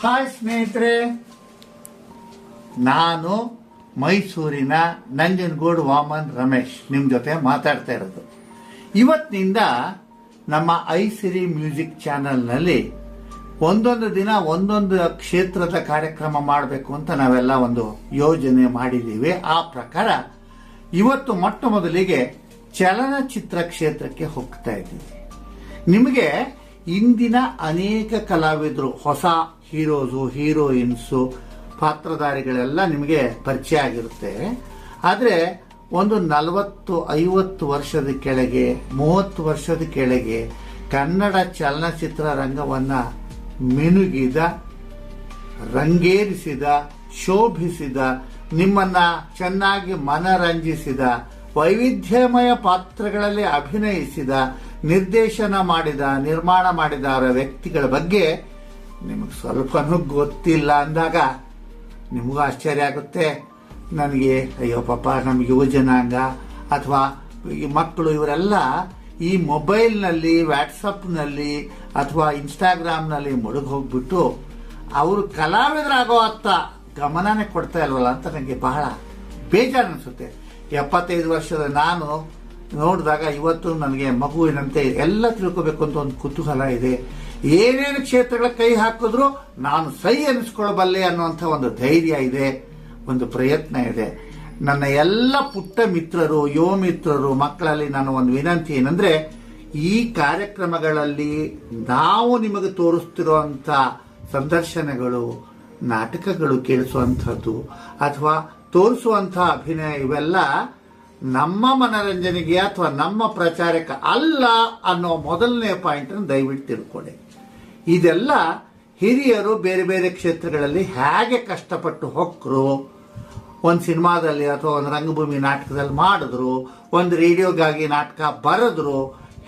Hi ಸ್ನೇಹಿತರೆ, ನಾನು ಮೈಸೂರಿನ ನಂಜನಗೂಡು ವಾಮನ್ ರಮೇಶ್ ನಿಮ್ಮ ಜೊತೆ ಮಾತಾಡ್ತಾ ಇರೋದು. ಇವತ್ತಿನಿಂದ ನಮ್ಮ ಐಸಿರಿ ಮ್ಯೂಸಿಕ್ ಚಾನೆಲ್ನಲ್ಲಿ ಒಂದೊಂದು ದಿನ ಒಂದೊಂದು ಕ್ಷೇತ್ರದ ಕಾರ್ಯಕ್ರಮ ಮಾಡಬೇಕು ಅಂತ ನಾವೆಲ್ಲ ಒಂದು ಯೋಜನೆ ಮಾಡಿದ್ದೀವಿ. ಆ ಪ್ರಕಾರ ಇವತ್ತು ಮೊಟ್ಟ ಮೊದಲಿಗೆ ಚಲನಚಿತ್ರ ಕ್ಷೇತ್ರಕ್ಕೆ ಹೋಗ್ತಾ ಇದ್ದೀವಿ. ನಿಮಗೆ ಇಂದಿನ ಅನೇಕ ಕಲಾವಿದರು, ಹೊಸ ಹೀರೋಸು, ಹೀರೋಯಿನ್ಸು, ಪಾತ್ರಧಾರಿಗಳೆಲ್ಲ ನಿಮಗೆ ಪರಿಚಯ ಆಗಿರುತ್ತೆ. ಆದರೆ ಒಂದು 40-50 ವರ್ಷದ ಕೆಳಗೆ, 30 ವರ್ಷದ ಕೆಳಗೆ ಕನ್ನಡ ಚಲನಚಿತ್ರ ರಂಗವನ್ನ ಮಿನುಗಿದ, ರಂಗೇರಿಸಿದ, ಶೋಭಿಸಿದ, ನಿಮ್ಮನ್ನ ಚೆನ್ನಾಗಿ ಮನರಂಜಿಸಿದ, ವೈವಿಧ್ಯಮಯ ಪಾತ್ರಗಳಲ್ಲಿ ಅಭಿನಯಿಸಿದ, ನಿರ್ದೇಶನ ಮಾಡಿದ, ನಿರ್ಮಾಣ ಮಾಡಿದ ವ್ಯಕ್ತಿಗಳ ಬಗ್ಗೆ ನಿಮಗೆ ಸ್ವಲ್ಪನೂ ಗೊತ್ತಿಲ್ಲ ಅಂದಾಗ ನಿಮಗೂ ಆಶ್ಚರ್ಯ ಆಗುತ್ತೆ. ನನಗೆ ಅಯ್ಯೋ ಪಾಪ, ನಮ್ಮ ಯುವ ಜನಾಂಗ ಅಥವಾ ಈ ಮಕ್ಕಳು ಇವರೆಲ್ಲ ಈ ಮೊಬೈಲ್ನಲ್ಲಿ, ವ್ಯಾಟ್ಸಪ್ನಲ್ಲಿ ಅಥವಾ ಇನ್ಸ್ಟಾಗ್ರಾಮ್ನಲ್ಲಿ ಮುಳುಗಿ ಹೋಗ್ಬಿಟ್ಟು ಅವರು ಕಲಾವಿದರಾಗೋ ಅತ್ತ ಗಮನನೇ ಕೊಡ್ತಾ ಇಲ್ವಲ್ಲ ಅಂತ ನನಗೆ ಬಹಳ ಬೇಜಾರು ಅನಿಸುತ್ತೆ. 75 ವರ್ಷದ ನಾನು ನೋಡಿದಾಗ ಇವತ್ತು ನನಗೆ ಮಗುವಿನಂತೆ ಎಲ್ಲ ತಿಳ್ಕೋಬೇಕು ಅಂತ ಒಂದು ಕುತೂಹಲ ಇದೆ. ಏನೇನು ಕ್ಷೇತ್ರಗಳ ಕೈ ಹಾಕಿದ್ರು ನಾನು ಸೈ ಅನಿಸ್ಕೊಳ್ಬಲ್ಲೆ ಅನ್ನುವಂಥ ಒಂದು ಧೈರ್ಯ ಇದೆ, ಒಂದು ಪ್ರಯತ್ನ ಇದೆ. ನನ್ನ ಎಲ್ಲ ಪುಟ್ಟ ಮಿತ್ರರು, ಯುವ ಮಿತ್ರರು, ಮಕ್ಕಳಲ್ಲಿ ನಾನು ಒಂದು ವಿನಂತಿ ಏನಂದ್ರೆ, ಈ ಕಾರ್ಯಕ್ರಮಗಳಲ್ಲಿ ನಾವು ನಿಮಗೆ ತೋರಿಸ್ತಿರುವಂತ ಸಂದರ್ಶನಗಳು, ನಾಟಕಗಳು ಕೇಳಿಸುವಂಥದ್ದು ಅಥವಾ ತೋರಿಸುವಂಥ ಅಭಿನಯ ಇವೆಲ್ಲ ನಮ್ಮ ಮನರಂಜನೆಗೆ ಅಥವಾ ನಮ್ಮ ಪ್ರಚಾರಕ್ಕೆ ಅಲ್ಲ ಅನ್ನೋ ಮೊದಲನೇ ಪಾಯಿಂಟ್ ದಯವಿಟ್ಟು ತಿಳ್ಕೊಳ್ಳಿ. ಇದೆಲ್ಲ ಹಿರಿಯರು ಬೇರೆ ಬೇರೆ ಕ್ಷೇತ್ರಗಳಲ್ಲಿ ಹೇಗೆ ಕಷ್ಟಪಟ್ಟು ಹೊಕ್ಕರು, ಒಂದು ಸಿನಿಮಾದಲ್ಲಿ ಅಥವಾ ಒಂದು ರಂಗಭೂಮಿ ನಾಟಕದಲ್ಲಿ ಮಾಡಿದ್ರು, ಒಂದು ರೇಡಿಯೋಗಾಗಿ ನಾಟಕ ಬರೆದ್ರು,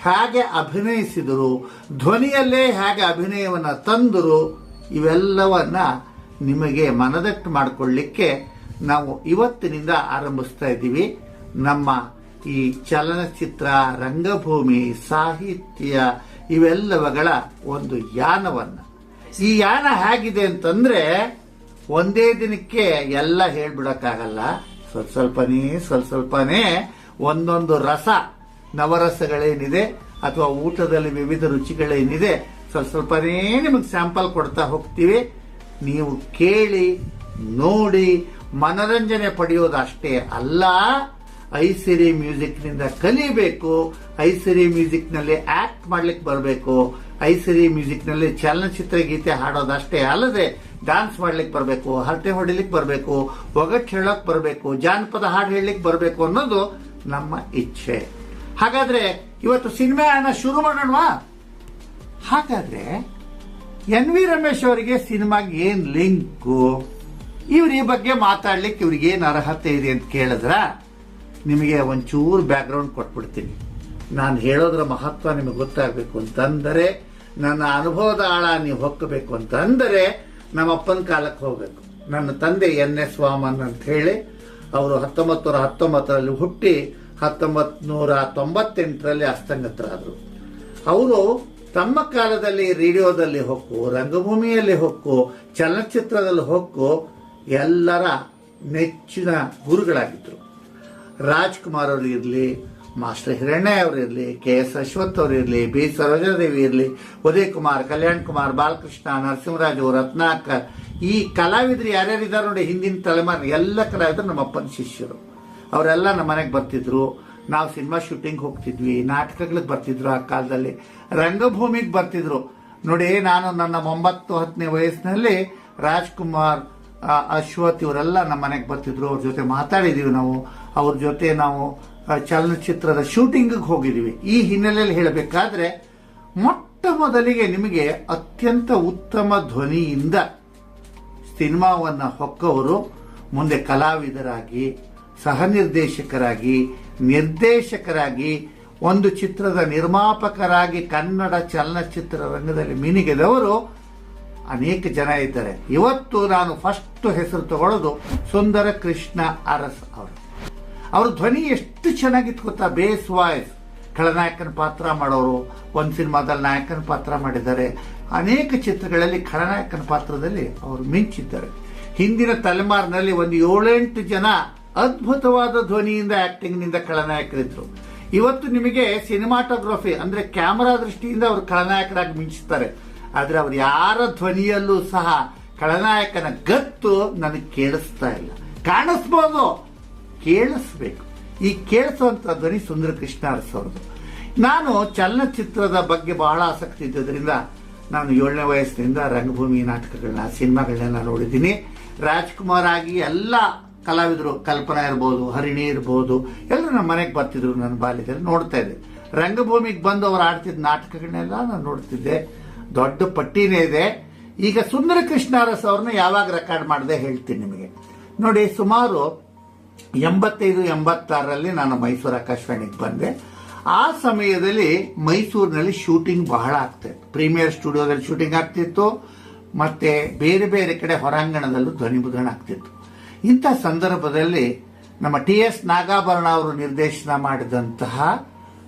ಹೇಗೆ ಅಭಿನಯಿಸಿದರು, ಧ್ವನಿಯಲ್ಲೇ ಹೇಗೆ ಅಭಿನಯವನ್ನು ತಂದರು, ಇವೆಲ್ಲವನ್ನ ನಿಮಗೆ ಮನದಟ್ಟು ಮಾಡಿಕೊಳ್ಳಿಕ್ಕೆ ನಾವು ಇವತ್ತಿನಿಂದ ಆರಂಭಿಸ್ತಾ ಇದ್ದೀವಿ. ನಮ್ಮ ಈ ಚಲನಚಿತ್ರ, ರಂಗಭೂಮಿ, ಸಾಹಿತ್ಯ ಇವೆಲ್ಲವುಗಳ ಒಂದು ಯಾನವನ್ನ. ಈ ಯಾನ ಹೇಗಿದೆ ಅಂತಂದ್ರೆ, ಒಂದೇ ದಿನಕ್ಕೆ ಎಲ್ಲ ಹೇಳ್ಬಿಡಕ್ಕಾಗಲ್ಲ. ಸ್ವಲ್ಪನೇ ಒಂದೊಂದು ರಸ, ನವರಸಗಳೇನಿದೆ ಅಥವಾ ಊಟದಲ್ಲಿ ವಿವಿಧ ರುಚಿಗಳೇನಿದೆ ಸ್ವಲ್ಪನೇ ನಿಮಗೆ ಸ್ಯಾಂಪಲ್ ಕೊಡ್ತಾ ಹೋಗ್ತೀವಿ. ನೀವು ಕೇಳಿ, ನೋಡಿ, ಮನರಂಜನೆ ಪಡೆಯೋದಷ್ಟೇ ಅಲ್ಲ, ಐಸಿರಿ ಮ್ಯೂಸಿಕ್ನಿಂದ ಕಲಿಬೇಕು, ಐಸಿರಿ ಮ್ಯೂಸಿಕ್ನಲ್ಲಿ ಆಕ್ಟ್ ಮಾಡ್ಲಿಕ್ಕೆ ಬರಬೇಕು, ಐಸಿರಿ ಮ್ಯೂಸಿಕ್ನಲ್ಲಿ ಚಲನಚಿತ್ರ ಗೀತೆ ಹಾಡೋದಷ್ಟೇ ಅಲ್ಲದೆ ಡಾನ್ಸ್ ಮಾಡ್ಲಿಕ್ಕೆ ಬರಬೇಕು, ಹರಟೆ ಹೊಡಿಲಿಕ್ಕೆ ಬರಬೇಕು, ಒಗಟ್ಟು ಹೇಳಕ್ ಬರಬೇಕು, ಜಾನಪದ ಹಾಡು ಹೇಳಲಿಕ್ಕೆ ಬರಬೇಕು ಅನ್ನೋದು ನಮ್ಮ ಇಚ್ಛೆ. ಹಾಗಾದ್ರೆ ಇವತ್ತು ಸಿನಿಮಾನ ಶುರು ಮಾಡೋಣವಾ? ಹಾಗಾದ್ರೆ ಎನ್ ವಿ ರಮೇಶ್ ಅವರಿಗೆ ಸಿನಿಮಾಗೆ ಏನ್ ಲಿಂಕು, ಇವ್ರ ಈ ಬಗ್ಗೆ ಮಾತಾಡ್ಲಿಕ್ಕೆ ಇವ್ರಿಗೆ ಏನ್ ಅರ್ಹತೆ ಇದೆ ಅಂತ ಕೇಳಿದ್ರ ನಿಮಗೆ ಒಂಚೂರು ಬ್ಯಾಕ್ಗ್ರೌಂಡ್ ಕೊಟ್ಬಿಡ್ತೀನಿ. ನಾನು ಹೇಳೋದ್ರ ಮಹತ್ವ ನಿಮಗೆ ಗೊತ್ತಾಗಬೇಕು ಅಂತಂದರೆ, ನನ್ನ ಅನುಭವದ ಆಳ ನೀವು ಹೊಕ್ಕಬೇಕು ಅಂತಂದರೆ ನಮ್ಮಪ್ಪನ ಕಾಲಕ್ಕೆ ಹೋಗ್ಬೇಕು. ನನ್ನ ತಂದೆ NS ವಾಮನ್ ಅಂತ ಹೇಳಿ, ಅವರು 1919 ಹುಟ್ಟಿ 1998 ಅಸ್ತಂಗತರಾದರು. ಅವರು ತಮ್ಮ ಕಾಲದಲ್ಲಿ ರೇಡಿಯೋದಲ್ಲಿ ಹೊಕ್ಕು, ರಂಗಭೂಮಿಯಲ್ಲಿ ಹೊಕ್ಕು, ಚಲನಚಿತ್ರದಲ್ಲಿ ಹೊಕ್ಕು ಎಲ್ಲರ ನೆಚ್ಚಿನ ಗುರುಗಳಾಗಿದ್ದರು. ರಾಜ್ಕುಮಾರ್ ಅವರು ಇರಲಿ, ಮಾಸ್ಟರ್ ಹಿರಣ್ಯ ಅವರಿರಲಿ, KS ಅಶ್ವಥ್ ಅವರಿರಲಿ, ಬಿ ಸರೋಜಾದೇವಿ ಇರಲಿ, ಉದಯ್ ಕುಮಾರ್, ಕಲ್ಯಾಣ್ ಕುಮಾರ್, ಬಾಲಕೃಷ್ಣ, ನರಸಿಂಹರಾಜು, ರತ್ನಾಕರ್, ಈ ಕಲಾವಿದರು ಯಾರ್ಯಾರಿದ್ದಾರೆ ನೋಡಿ, ಹಿಂದಿನ ತಲೆಮಾರು ಎಲ್ಲ ಕಲಾವಿದರು ನಮ್ಮ ಅಪ್ಪನ ಶಿಷ್ಯರು. ಅವರೆಲ್ಲ ನಮ್ಮ ಮನೆಗೆ ಬರ್ತಿದ್ರು. ನಾವು ಸಿನಿಮಾ ಶೂಟಿಂಗ್ ಹೋಗ್ತಿದ್ವಿ, ನಾಟಕಗಳಿಗೆ ಬರ್ತಿದ್ರು. ಆ ಕಾಲದಲ್ಲಿ ರಂಗಭೂಮಿಗೆ ಬರ್ತಿದ್ರು ನೋಡಿ. ನಾನು ನನ್ನ 9-10ನೇ ವಯಸ್ಸಿನಲ್ಲಿ ರಾಜ್ಕುಮಾರ್, ಅಶ್ವಥ್ ಇವರೆಲ್ಲ ನಮ್ಮ ಮನೆಗೆ ಬರ್ತಿದ್ರು. ಅವ್ರ ಜೊತೆ ಮಾತಾಡಿದೀವಿ ನಾವು. ಅವ್ರ ಜೊತೆ ನಾವು ಚಲನಚಿತ್ರದ ಶೂಟಿಂಗ್ ಹೋಗಿದ್ದೀವಿ. ಈ ಹಿನ್ನೆಲೆಯಲ್ಲಿ ಹೇಳಬೇಕಾದ್ರೆ, ಮೊಟ್ಟ ಮೊದಲಿಗೆ ನಿಮಗೆ ಅತ್ಯಂತ ಉತ್ತಮ ಧ್ವನಿಯಿಂದ ಸಿನಿಮಾವನ್ನ ಹೊಕ್ಕವರು ಮುಂದೆ ಕಲಾವಿದರಾಗಿ, ಸಹ ನಿರ್ದೇಶಕರಾಗಿ, ನಿರ್ದೇಶಕರಾಗಿ, ಒಂದು ಚಿತ್ರದ ನಿರ್ಮಾಪಕರಾಗಿ ಕನ್ನಡ ಚಲನಚಿತ್ರ ರಂಗದಲ್ಲಿ ಮಿನುಗಿದವರು ಅನೇಕ ಜನ ಇದ್ದಾರೆ. ಇವತ್ತು ನಾನು ಫಸ್ಟ್ ಹೆಸರು ತಗೊಳ್ಳೋದು ಸುಂದರ ಕೃಷ್ಣ ಅರಸ್ ಅವರು. ಅವ್ರ ಧ್ವನಿ ಎಷ್ಟು ಚೆನ್ನಾಗಿತ್ತು ಗೊತ್ತಾ, ಬೇಸ್ ವಾಯ್ಸ್ ಖಳನಾಯಕನ ಪಾತ್ರ ಮಾಡೋರು. ಒಂದು ಸಿನಿಮಾದಲ್ಲಿ ನಾಯಕನ ಪಾತ್ರ ಮಾಡಿದ್ದಾರೆ. ಅನೇಕ ಚಿತ್ರಗಳಲ್ಲಿ ಖಳನಾಯಕನ ಪಾತ್ರದಲ್ಲಿ ಅವರು ಮಿಂಚಿದ್ದಾರೆ. ಹಿಂದಿನ ತಲೆಮಾರಿನಲ್ಲಿ ಒಂದು 7-8 ಜನ ಅದ್ಭುತವಾದ ಧ್ವನಿಯಿಂದ ಆಕ್ಟಿಂಗ್ನಿಂದ ಖಳನಾಯಕರಿದ್ರು. ಇವತ್ತು ನಿಮಗೆ ಸಿನಿಮಾಟೋಗ್ರಫಿ ಅಂದ್ರೆ ಕ್ಯಾಮರಾ ದೃಷ್ಟಿಯಿಂದ ಅವರು ಖಳನಾಯಕರಾಗಿ ಮಿಂಚುತ್ತಾರೆ. ಆದ್ರೆ ಅವ್ರು ಯಾರ ಧ್ವನಿಯಲ್ಲೂ ಸಹ ಖಳನಾಯಕನ ಗತ್ತು ನನಗೆ ಕೇಳಿಸ್ತಾ ಇಲ್ಲ. ಕಾಣಿಸ್ಬೋದು, ಕೇಳಿಸ್ಬೇಕು. ಈ ಕೇಳಿಸುವಂತ ಧ್ವನಿ ಸುಂದರ ಕೃಷ್ಣ ಅರಸ್ ಅವ್ರದ್ದು. ನಾನು ಚಲನಚಿತ್ರದ ಬಗ್ಗೆ ಬಹಳ ಆಸಕ್ತಿ ಇದ್ದರಿಂದ ನಾನು 7ನೇ ವಯಸ್ಸಿನಿಂದ ರಂಗಭೂಮಿ ನಾಟಕಗಳನ್ನ, ಸಿನಿಮಾಗಳನ್ನೆಲ್ಲ ನೋಡಿದ್ದೀನಿ. ರಾಜ್ಕುಮಾರ್ ಆಗಿ ಎಲ್ಲ ಕಲಾವಿದರು, ಕಲ್ಪನಾ ಇರ್ಬೋದು, ಹರಿಣಿ ಇರ್ಬೋದು, ಎಲ್ಲರೂ ನಮ್ಮ ಮನೆಗೆ ಬರ್ತಿದ್ರು. ನನ್ನ ಬಾಲ್ಯದಲ್ಲಿ ನೋಡ್ತಾ ಇದ್ದೆ. ರಂಗಭೂಮಿಗೆ ಬಂದು ಅವ್ರು ಆಡ್ತಿದ್ದ ನಾಟಕಗಳನ್ನೆಲ್ಲ ನಾನು ನೋಡ್ತಿದ್ದೆ. ದೊಡ್ಡ ಪಟ್ಟಿನೇ ಇದೆ. ಈಗ ಸುಂದರ ಕೃಷ್ಣ ಅರಸ್ ಅವ್ರನ್ನ ಯಾವಾಗ ರೆಕಾರ್ಡ್ ಮಾಡಿದೆ ಹೇಳ್ತೀನಿ ನಿಮಗೆ. ನೋಡಿ, ಸುಮಾರು 85-86ರಲ್ಲಿ ನಾನು ಮೈಸೂರು ಆಕಾಶವಾಣಿಗೆ ಬಂದೆ. ಆ ಸಮಯದಲ್ಲಿ ಮೈಸೂರಿನಲ್ಲಿ ಶೂಟಿಂಗ್ ಬಹಳ ಆಗ್ತಾಯಿತ್ತು. ಪ್ರೀಮಿಯರ್ ಸ್ಟುಡಿಯೋದಲ್ಲಿ ಶೂಟಿಂಗ್ ಆಗ್ತಿತ್ತು, ಮತ್ತೆ ಬೇರೆ ಬೇರೆ ಕಡೆ ಹೊರಾಂಗಣದಲ್ಲೂ ಧ್ವನಿಮುದ್ರಣ ಆಗ್ತಿತ್ತು. ಇಂಥ ಸಂದರ್ಭದಲ್ಲಿ ನಮ್ಮ TS ನಾಗಾಭರಣ ಅವರು ನಿರ್ದೇಶನ ಮಾಡಿದಂತಹ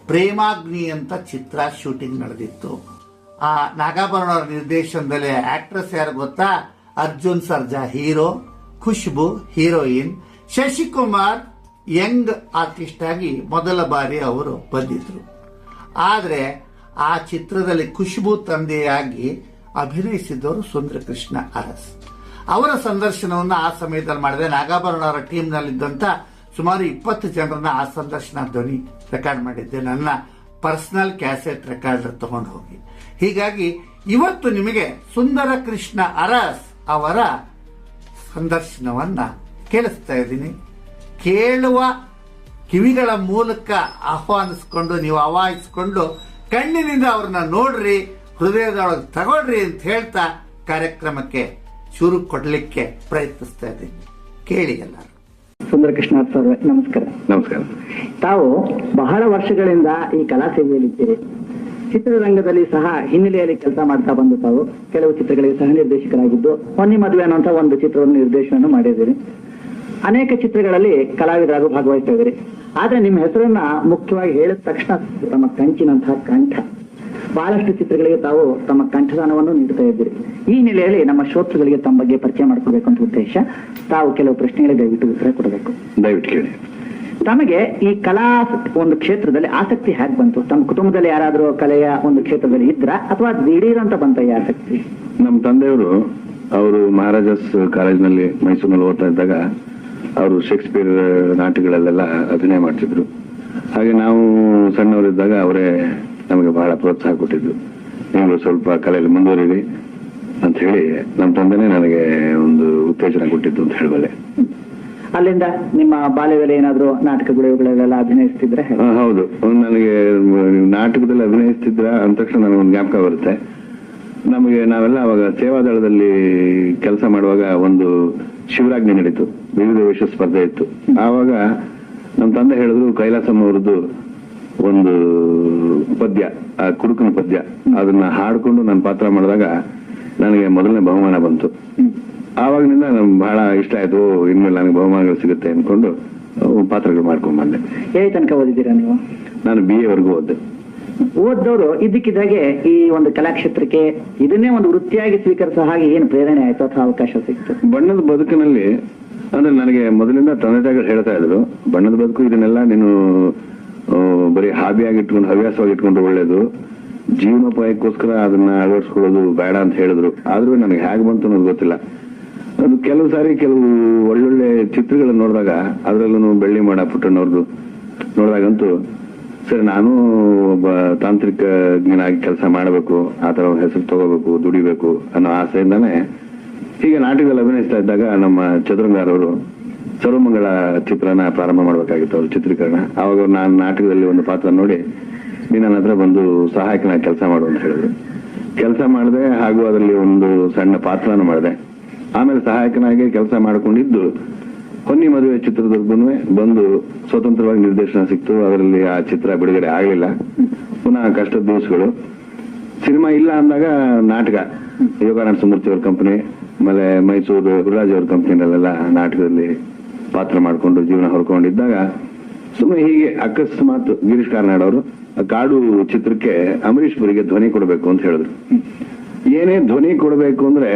ಪ್ರೇಮಾಗ್ನಿ ಅಂತ ಚಿತ್ರ ಶೂಟಿಂಗ್ ನಡೆದಿತ್ತು. ಆ ನಾಗಾಭರಣ ಅವರ ನಿರ್ದೇಶನದಲ್ಲಿ ಆಕ್ಟ್ರೆಸ್ ಯಾರು ಗೊತ್ತಾ? Arjun Sarja hero, Khushbu heroine, Shashikumar Young artist ಆಗಿ ಮೊದಲ ಬಾರಿ ಅವರು ಬಂದಿದ್ರು. ಆದರೆ ಆ ಚಿತ್ರದಲ್ಲಿ ಖುಷ್ಬು ತಂದೆಯಾಗಿ ಅಭಿನಯಿಸಿದವರು ಸುಂದರ ಕೃಷ್ಣ ಅರಸ್. ಅವರ ಸಂದರ್ಶನವನ್ನು ಆ ಸಮಯದಲ್ಲಿ ಮಾಡಿದೆ. ನಾಗಾಭರಣ ಅವರ ಟೀಮ್ನಲ್ಲಿದ್ದಂಥ ಸುಮಾರು 20 ಜನರನ್ನ ಆ ಸಂದರ್ಶನ ಧ್ವನಿ ರೆಕಾರ್ಡ್ ಮಾಡಿದ್ದೆ, ನನ್ನ ಪರ್ಸನಲ್ ಕ್ಯಾಸೆಟ್ ರೆಕಾರ್ಡರ್ ತಗೊಂಡು ಹೋಗಿ. ಹೀಗಾಗಿ ಇವತ್ತು ನಿಮಗೆ ಸುಂದರ ಕೃಷ್ಣ ಅರಸ್ ಅವರ ಸಂದರ್ಶನವನ್ನ ಕೇಳಿಸ್ತಾ ಇದ್ದೀನಿ. ಕೇಳುವ ಕಿವಿಗಳ ಮೂಲಕ ಆಹ್ವಾನಿಸ್ಕೊಂಡು, ನೀವು ಆವಾಹಿಸ್ಕೊಂಡು ಕಣ್ಣಿನಿಂದ ಅವ್ರನ್ನ ನೋಡ್ರಿ, ಹೃದಯದೊಳಗೆ ತಗೊಳ್ರಿ ಅಂತ ಹೇಳ್ತಾ ಕಾರ್ಯಕ್ರಮಕ್ಕೆ ಶುರು ಕೊಡ್ಲಿಕ್ಕೆ ಪ್ರಯತ್ನಿಸ್ತಾ ಇದ್ದೀನಿ. ಕೇಳಿ ಎಲ್ಲರೂ. ಸುಂದರ ಕೃಷ್ಣ ಅರಸ್ ಅವರೇ, ನಮಸ್ಕಾರ. ನಮಸ್ಕಾರ. ತಾವು ಬಹಳ ವರ್ಷಗಳಿಂದ ಈ ಕಲಾ ಸೇವೆಯಲ್ಲಿದ್ದೀರಿ. ಚಿತ್ರರಂಗದಲ್ಲಿ ಸಹ ಹಿನ್ನೆಲೆಯಲ್ಲಿ ಕೆಲಸ ಮಾಡ್ತಾ ಬಂದು ತಾವು ಕೆಲವು ಚಿತ್ರಗಳಿಗೆ ಸಹ ನಿರ್ದೇಶಕರಾಗಿದ್ದು, ಹೊನ್ನಿ ಮದುವೆ ಅನ್ನುವಂಥ ಒಂದು ಚಿತ್ರವನ್ನು ನಿರ್ದೇಶನ ಮಾಡಿದ್ದೀರಿ. ಅನೇಕ ಚಿತ್ರಗಳಲ್ಲಿ ಕಲಾವಿದರಾಗೂ ಭಾಗವಹಿಸ್ತಾ ಇದ್ದೀರಿ. ಆದ್ರೆ ನಿಮ್ಮ ಹೆಸರನ್ನ ಮುಖ್ಯವಾಗಿ ಹೇಳಿದ ತಕ್ಷಣ ತಮ್ಮ ಕಂಚಿನಂತಹ ಕಂಠ, ಬಹಳಷ್ಟು ಚಿತ್ರಗಳಿಗೆ ತಾವು ತಮ್ಮ ಕಂಠದಾನವನ್ನು ನೀಡ್ತಾ ಇದ್ದೀರಿ. ಈ ನೆಲೆಯಲ್ಲಿ ನಮ್ಮ ಶ್ರೋತೃಗಳಿಗೆ ತಮ್ಮ ಬಗ್ಗೆ ಪರಿಚಯ ಮಾಡ್ಕೊಳ್ಬೇಕು ಅಂತ ಉದ್ದೇಶ. ತಾವು ಕೆಲವು ಪ್ರಶ್ನೆಗಳಿಗೆ ದಯವಿಟ್ಟು ಉತ್ತರ ಕೊಡಬೇಕು. ದಯವಿಟ್ಟು ಕೇಳಿ. ತಮಗೆ ಈ ಕಲಾ ಒಂದು ಕ್ಷೇತ್ರದಲ್ಲಿ ಆಸಕ್ತಿ ಹೇಗೆ ಬಂತು? ತಮ್ಮ ಕುಟುಂಬದಲ್ಲಿ ಯಾರಾದರೂ ಕಲೆಯ ಒಂದು ಕ್ಷೇತ್ರದಲ್ಲಿ ಇದ್ರ ಅಥವಾ ದಿಢೀರ್ ಅಂತ ಬಂತ ಈ ಆಸಕ್ತಿ? ನಮ್ಮ ತಂದೆಯವರು, ಅವರು ಮಹಾರಾಜಾಸ್ ಕಾಲೇಜ್ನಲ್ಲಿ ಮೈಸೂರಿನಲ್ಲಿ ಓದ್ತಾ ಇದ್ದಾಗ ಅವರು ಶೇಕ್ಸ್ಪಿಯರ್ ನಾಟಕಗಳಲ್ಲೆಲ್ಲ ಅಭಿನಯ ಮಾಡ್ತಿದ್ರು. ಹಾಗೆ ನಾವು ಸಣ್ಣವರಿದ್ದಾಗ ಅವರೇ ನಮಗೆ ಬಹಳ ಪ್ರೋತ್ಸಾಹ ಕೊಟ್ಟಿದ್ರು. ನೀವು ಸ್ವಲ್ಪ ಕಲೆಯಲ್ಲಿ ಮುಂದುವರಿರಿ ಅಂತ ಹೇಳಿ ನಮ್ಮ ತಂದೆನೇ ನನಗೆ ಒಂದು ಉತ್ತೇಜನ ಕೊಟ್ಟಿದ್ದು ಅಂತ ಹೇಳಬಲ್ಲೆ. ಅಲ್ಲಿಂದ ನಿಮ್ಮ ಬಾಲ್ಯದಲ್ಲಿ ಏನಾದ್ರು ನಾಟಕಗಳೆಲ್ಲ ಅಭಿನಯಿಸ್ತಿದ್ರೆ? ಹೌದು, ನನಗೆ ನಾಟಕದಲ್ಲಿ ಅಭಿನಯಿಸ್ತಿದ್ರ ಅಂದ ತಕ್ಷಣ ನನಗೊಂದು ಜ್ಞಾಪಕ ಬರುತ್ತೆ. ನಾವೆಲ್ಲ ಅವಾಗ ಸೇವಾದಳದಲ್ಲಿ ಕೆಲಸ ಮಾಡುವಾಗ ಒಂದು ಶಿವರಾಜ್ಞೆ ನಡೀತು, ವಿವಿಧ ವೇಷ ಸ್ಪರ್ಧೆ ಇತ್ತು. ಆವಾಗ ನಮ್ಮ ತಂದೆ ಹೇಳಿದ್ರು, ಕೈಲಾಸಮ್ಮ ಅವರದ್ದು ಒಂದು ಪದ್ಯ, ಆ ಕುಡುಕನ ಪದ್ಯ, ಅದನ್ನ ಹಾಡ್ಕೊಂಡು ನಾನು ಪಾತ್ರ ಮಾಡಿದಾಗ ನನಗೆ ಮೊದಲನೇ ಬಹುಮಾನ ಬಂತು. ಆವಾಗಿನಿಂದ ನಮ್ಗೆ ಬಹಳ ಇಷ್ಟ ಆಯ್ತು. ಇನ್ಮೇಲೆ ನನಗೆ ಬಹುಮಾನಗಳು ಸಿಗುತ್ತೆ ಅನ್ಕೊಂಡು ಪಾತ್ರಗಳು ಮಾಡ್ಕೊಂಡ್ ಬಂದೆ. ಹೇಗೆ ತನಕ ಓದಿದ್ದೀರಾ ನೀವು? ನಾನು BA ವರೆಗೂ ಓದ್ದೆ. ಓದ್ದವರು ಇದ್ದಕ್ಕಿದ್ದಾಗೆ ಈ ಒಂದು ಕಲಾಕ್ಷೇತ್ರಕ್ಕೆ ಇದನ್ನೇ ಒಂದು ವೃತ್ತಿಯಾಗಿ ಸ್ವೀಕರಿಸೋ ಹಾಗೆ ಏನು ಪ್ರೇರಣೆ ಆಯ್ತು ಅಥವಾ ಅವಕಾಶ ಸಿಕ್ತು? ಬಣ್ಣದ ಬದುಕಿನಲ್ಲಿ ಅಂದ್ರೆ ನನಗೆ ಮೊದಲಿಂದ ತಂದೆ ತಾಯಿಗಳು ಹೇಳ್ತಾ ಇದ್ರು, ಬಣ್ಣದ ಬದುಕು ಇದನ್ನೆಲ್ಲ ನೀನು ಬರೀ ಹಾಬಿಯಾಗಿ ಇಟ್ಕೊಂಡು, ಹವ್ಯಾಸವಾಗಿ ಇಟ್ಕೊಂಡ್ರೆ ಒಳ್ಳೇದು, ಜೀವನೋಪಾಯಕ್ಕೋಸ್ಕರ ಅದನ್ನ ಅಳವಡಿಸ್ಕೊಳ್ಳೋದು ಬೇಡ ಅಂತ ಹೇಳಿದ್ರು. ಆದ್ರೂ ನನಗೆ ಹೇಗೆ ಬಂತು ಅನ್ನೋದು ಗೊತ್ತಿಲ್ಲ. ಅದು ಕೆಲವು ಸಾರಿ ಕೆಲವು ಒಳ್ಳೊಳ್ಳೆ ಚಿತ್ರಗಳನ್ನು ನೋಡಿದಾಗ, ಅದರಲ್ಲೂ ಬೆಳ್ಳಿ ಮಾಡ ಪುಟ್ಟಣ್ಣವ್ರದ್ದು ನೋಡಿದಾಗಂತೂ ಸರಿ ನಾನು ಒಬ್ಬ ತಾಂತ್ರಿಕನಾಗಿ ಕೆಲಸ ಮಾಡಬೇಕು, ಆ ತರ ಹೆಸರು ತಗೋಬೇಕು, ದುಡಿಬೇಕು ಅನ್ನೋ ಆಸೆಯಿಂದಾನೆ ಹೀಗೆ ನಾಟಕದಲ್ಲಿ ಅಭಿನಯಿಸ್ತಾ ಇದ್ದಾಗ ನಮ್ಮ ಚದುರಂಗಾರವರು ಸರ್ವಮಂಗಳ ಚಿತ್ರನ ಪ್ರಾರಂಭ ಮಾಡಬೇಕಾಗಿತ್ತು, ಅವ್ರ ಚಿತ್ರೀಕರಣ. ಆವಾಗ ನಾನು ನಾಟಕದಲ್ಲಿ ಒಂದು ಪಾತ್ರ ನೋಡಿ, ನೀನು ನನ್ನ ಹತ್ರ ಬಂದು ಸಹಾಯಕನಾಗಿ ಕೆಲಸ ಮಾಡು ಅಂತ ಹೇಳಿದ್ರು. ಕೆಲಸ ಮಾಡಿದೆ, ಹಾಗೂ ಅದರಲ್ಲಿ ಒಂದು ಸಣ್ಣ ಪಾತ್ರನೂ ಮಾಡಿದೆ. ಆಮೇಲೆ ಸಹಾಯಕನಾಗಿ ಕೆಲಸ ಮಾಡ್ಕೊಂಡಿದ್ದು ಹೊನ್ನಿ ಮದುವೆ ಚಿತ್ರದುರ್ಗನೂ ಬಂದು ಸ್ವತಂತ್ರವಾಗಿ ನಿರ್ದೇಶನ ಸಿಕ್ತು. ಅದರಲ್ಲಿ ಆ ಚಿತ್ರ ಬಿಡುಗಡೆ ಆಗಲಿಲ್ಲ. ಪುನಃ ಕಷ್ಟದ ದಿವಸಗಳು. ಸಿನಿಮಾ ಇಲ್ಲ ಅಂದಾಗ ನಾಟಕ, ಯೋಗಾನಂದ ಸುಮೂರ್ತಿ ಅವ್ರ ಕಂಪನಿ, ಆಮೇಲೆ ಮೈಸೂರು ಗುರುರಾಜ್ ಅವ್ರ ಕಂಪನಿನಲ್ಲೆಲ್ಲ ನಾಟಕದಲ್ಲಿ ಪಾತ್ರ ಮಾಡಿಕೊಂಡು ಜೀವನ ಹೊರಕೊಂಡಿದ್ದಾಗ ಸುಮ್ಮನೆ ಹೀಗೆ ಅಕಸ್ಮಾತ್ ಗಿರೀಶ್ ಕಾರ್ನಾಡ್ ಅವರು ಕಾಡು ಚಿತ್ರಕ್ಕೆ ಅಂಬರೀಷ್ ಪುರಿಗೆ ಧ್ವನಿ ಕೊಡಬೇಕು ಅಂತ ಹೇಳಿದ್ರು. ಏನೇ ಧ್ವನಿ ಕೊಡಬೇಕು ಅಂದ್ರೆ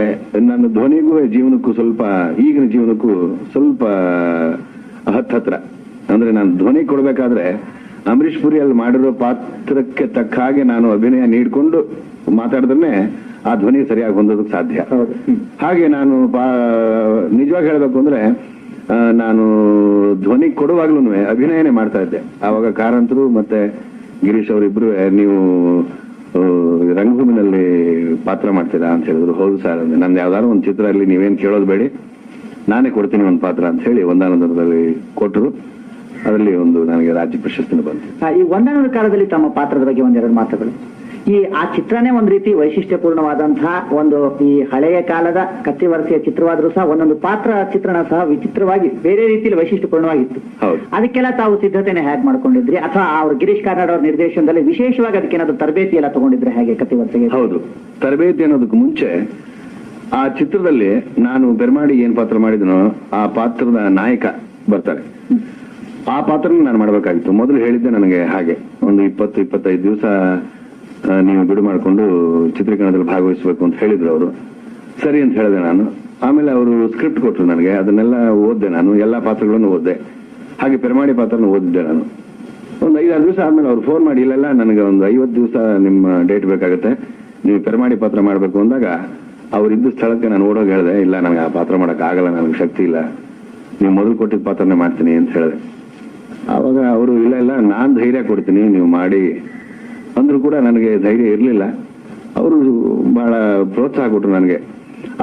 ನನ್ನ ಧ್ವನಿಗೂ ಜೀವನಕ್ಕೂ ಸ್ವಲ್ಪ ಈಗಿನ ಜೀವನಕ್ಕೂ ಸ್ವಲ್ಪ ಹತ್ರ. ಅಂದ್ರೆ ನಾನು ಧ್ವನಿ ಕೊಡ್ಬೇಕಾದ್ರೆ ಅಂಬರೀಷ್ ಪುರಿ ಅಲ್ಲಿ ಮಾಡಿರೋ ಪಾತ್ರಕ್ಕೆ ತಕ್ಕ ಹಾಗೆ ನಾನು ಅಭಿನಯ ನೀಡ್ಕೊಂಡು ಮಾತಾಡಿದ್ರೆ ಆ ಧ್ವನಿ ಸರಿಯಾಗಿ ಹೊಂದೋದಕ್ಕೆ ಸಾಧ್ಯ. ಹಾಗೆ ನಾನು ನಿಜವಾಗಿ ಹೇಳ್ಬೇಕು ಅಂದ್ರೆ ನಾನು ಧ್ವನಿ ಕೊಡುವಾಗ್ಲೂ ಅಭಿನಯನೇ ಮಾಡ್ತಾ ಇದ್ದೆ. ಆವಾಗ ಕಾರಂತರು ಮತ್ತೆ ಗಿರೀಶ್ ಅವರಿಬ್ರು ನೀವು ರಂಗಭೂಮಿನಲ್ಲಿ ಪಾತ್ರ ಮಾಡ್ತೀರಾ ಅಂತ ಹೇಳಿದ್ರು. ಹೌದು ಸರ್, ನಂದು ಯಾವ್ದಾದ್ರು ಒಂದು ಚಿತ್ರ ಅಲ್ಲಿ ನೀವೇನ್ ಕೇಳೋದು ಬೇಡಿ, ನಾನೇ ಕೊಡ್ತೀನಿ ಒಂದು ಪಾತ್ರ ಅಂತ ಹೇಳಿ ಒಂದಾನೊಂದರಲ್ಲಿ ಕೊಟ್ಟರು. ಅದರಲ್ಲಿ ಒಂದು ನನಗೆ ರಾಜ್ಯ ಪ್ರಶಸ್ತಿನೂ ಬಂತು. ಈ ಒಂದಾನೊಂದು ಕಾಲದಲ್ಲಿ ತಮ್ಮ ಪಾತ್ರದ ಬಗ್ಗೆ ಒಂದೆರಡು ಮಾತುಗಳು. ಆ ಚಿತ್ರನೇ ಒಂದು ರೀತಿ ವೈಶಿಷ್ಟ್ಯಪೂರ್ಣವಾದಂತಹ ಒಂದು ಈ ಹಳೆಯ ಕಾಲದ ಕತ್ತಿವರಸೆಯ ಚಿತ್ರವಾದ್ರೂ ಸಹ ಒಂದೊಂದು ಪಾತ್ರ ಚಿತ್ರಣ ಸಹ ವಿಚಿತ್ರವಾಗಿ ಬೇರೆ ರೀತಿಯಲ್ಲಿ ವೈಶಿಷ್ಟ್ಯಪೂರ್ಣವಾಗಿತ್ತು. ಅದಕ್ಕೆಲ್ಲ ತಾವು ಸಿದ್ಧತೆನೆ ಹೇಗೆ ಮಾಡ್ಕೊಂಡಿದ್ರಿ, ಅಥವಾ ಅವ್ರ ಗಿರೀಶ್ ಕಾರ್ನಾಡ್ ಅವ್ರ ನಿರ್ದೇಶನದಲ್ಲಿ ವಿಶೇಷವಾಗಿ ಅದಕ್ಕೇನಾದ್ರು ತರಬೇತಿ ಎಲ್ಲ ತಗೊಂಡಿದ್ರೆ ಹೇಗೆ ಕತ್ತಿವರಸೆಗೆ? ಹೌದು, ತರಬೇತಿ ಅನ್ನೋದಕ್ಕೆ ಮುಂಚೆ ಆ ಚಿತ್ರದಲ್ಲಿ ನಾನು ಬೆರ್ಮಾಡಿ ಏನ್ ಪಾತ್ರ ಮಾಡಿದನೋ ಆ ಪಾತ್ರದ ನಾಯಕ ಬರ್ತಾರೆ, ಆ ಪಾತ್ರನ ನಾನು ಮಾಡ್ಬೇಕಾಗಿತ್ತು. ಮೊದಲು ಹೇಳಿದ್ದೆ ನನಗೆ ಹಾಗೆ ಒಂದು 20-25 ದಿವಸ ನೀವು ಬಿಡು ಮಾಡಿಕೊಂಡು ಚಿತ್ರೀಕರಣದಲ್ಲಿ ಭಾಗವಹಿಸಬೇಕು ಅಂತ ಹೇಳಿದ್ರು ಅವರು. ಸರಿ ಅಂತ ಹೇಳಿದೆ ನಾನು. ಆಮೇಲೆ ಅವರು ಸ್ಕ್ರಿಪ್ಟ್ ಕೊಟ್ಟರು ನನಗೆ, ಅದನ್ನೆಲ್ಲ ಓದ್ದೆ ನಾನು, ಎಲ್ಲಾ ಪಾತ್ರಗಳನ್ನು ಓದ್ದೆ. ಹಾಗೆ ಪೆರ್ಮಾಡಿ ಪಾತ್ರನ ಓದಿದ್ದೆ ನಾನು. ಒಂದು 5-6 ದಿವಸ ಆದ್ಮೇಲೆ ಅವ್ರು ಫೋನ್ ಮಾಡಿ, ಇಲ್ಲೆಲ್ಲ ನನಗೆ ಒಂದು 50 ದಿವಸ ನಿಮ್ಮ ಡೇಟ್ ಬೇಕಾಗುತ್ತೆ, ನೀವು ಪೆರ್ಮಾಡಿ ಪಾತ್ರ ಮಾಡ್ಬೇಕು ಅಂದಾಗ ಅವ್ರಿದ್ದ ಸ್ಥಳಕ್ಕೆ ನಾನು ಓಡೋಗಿ ಹೇಳಿದೆ, ಇಲ್ಲ ನನಗೆ ಆ ಪಾತ್ರ ಮಾಡಕ್ ಆಗಲ್ಲ, ನನಗೆ ಶಕ್ತಿ ಇಲ್ಲ, ನೀವು ಮೊದಲು ಕೊಟ್ಟಿದ್ದ ಪಾತ್ರನೇ ಮಾಡ್ತೀನಿ ಅಂತ ಹೇಳಿದೆ. ಆವಾಗ ಅವರು ಇಲ್ಲ ನಾನ್ ಧೈರ್ಯ ಕೊಡ್ತೀನಿ ನೀವು ಮಾಡಿ ಅಂದ್ರೂ ಕೂಡ ನನಗೆ ಧೈರ್ಯ ಇರಲಿಲ್ಲ. ಅವರು ಬಹಳ ಪ್ರೋತ್ಸಾಹ ಕೊಟ್ಟರು ನನಗೆ.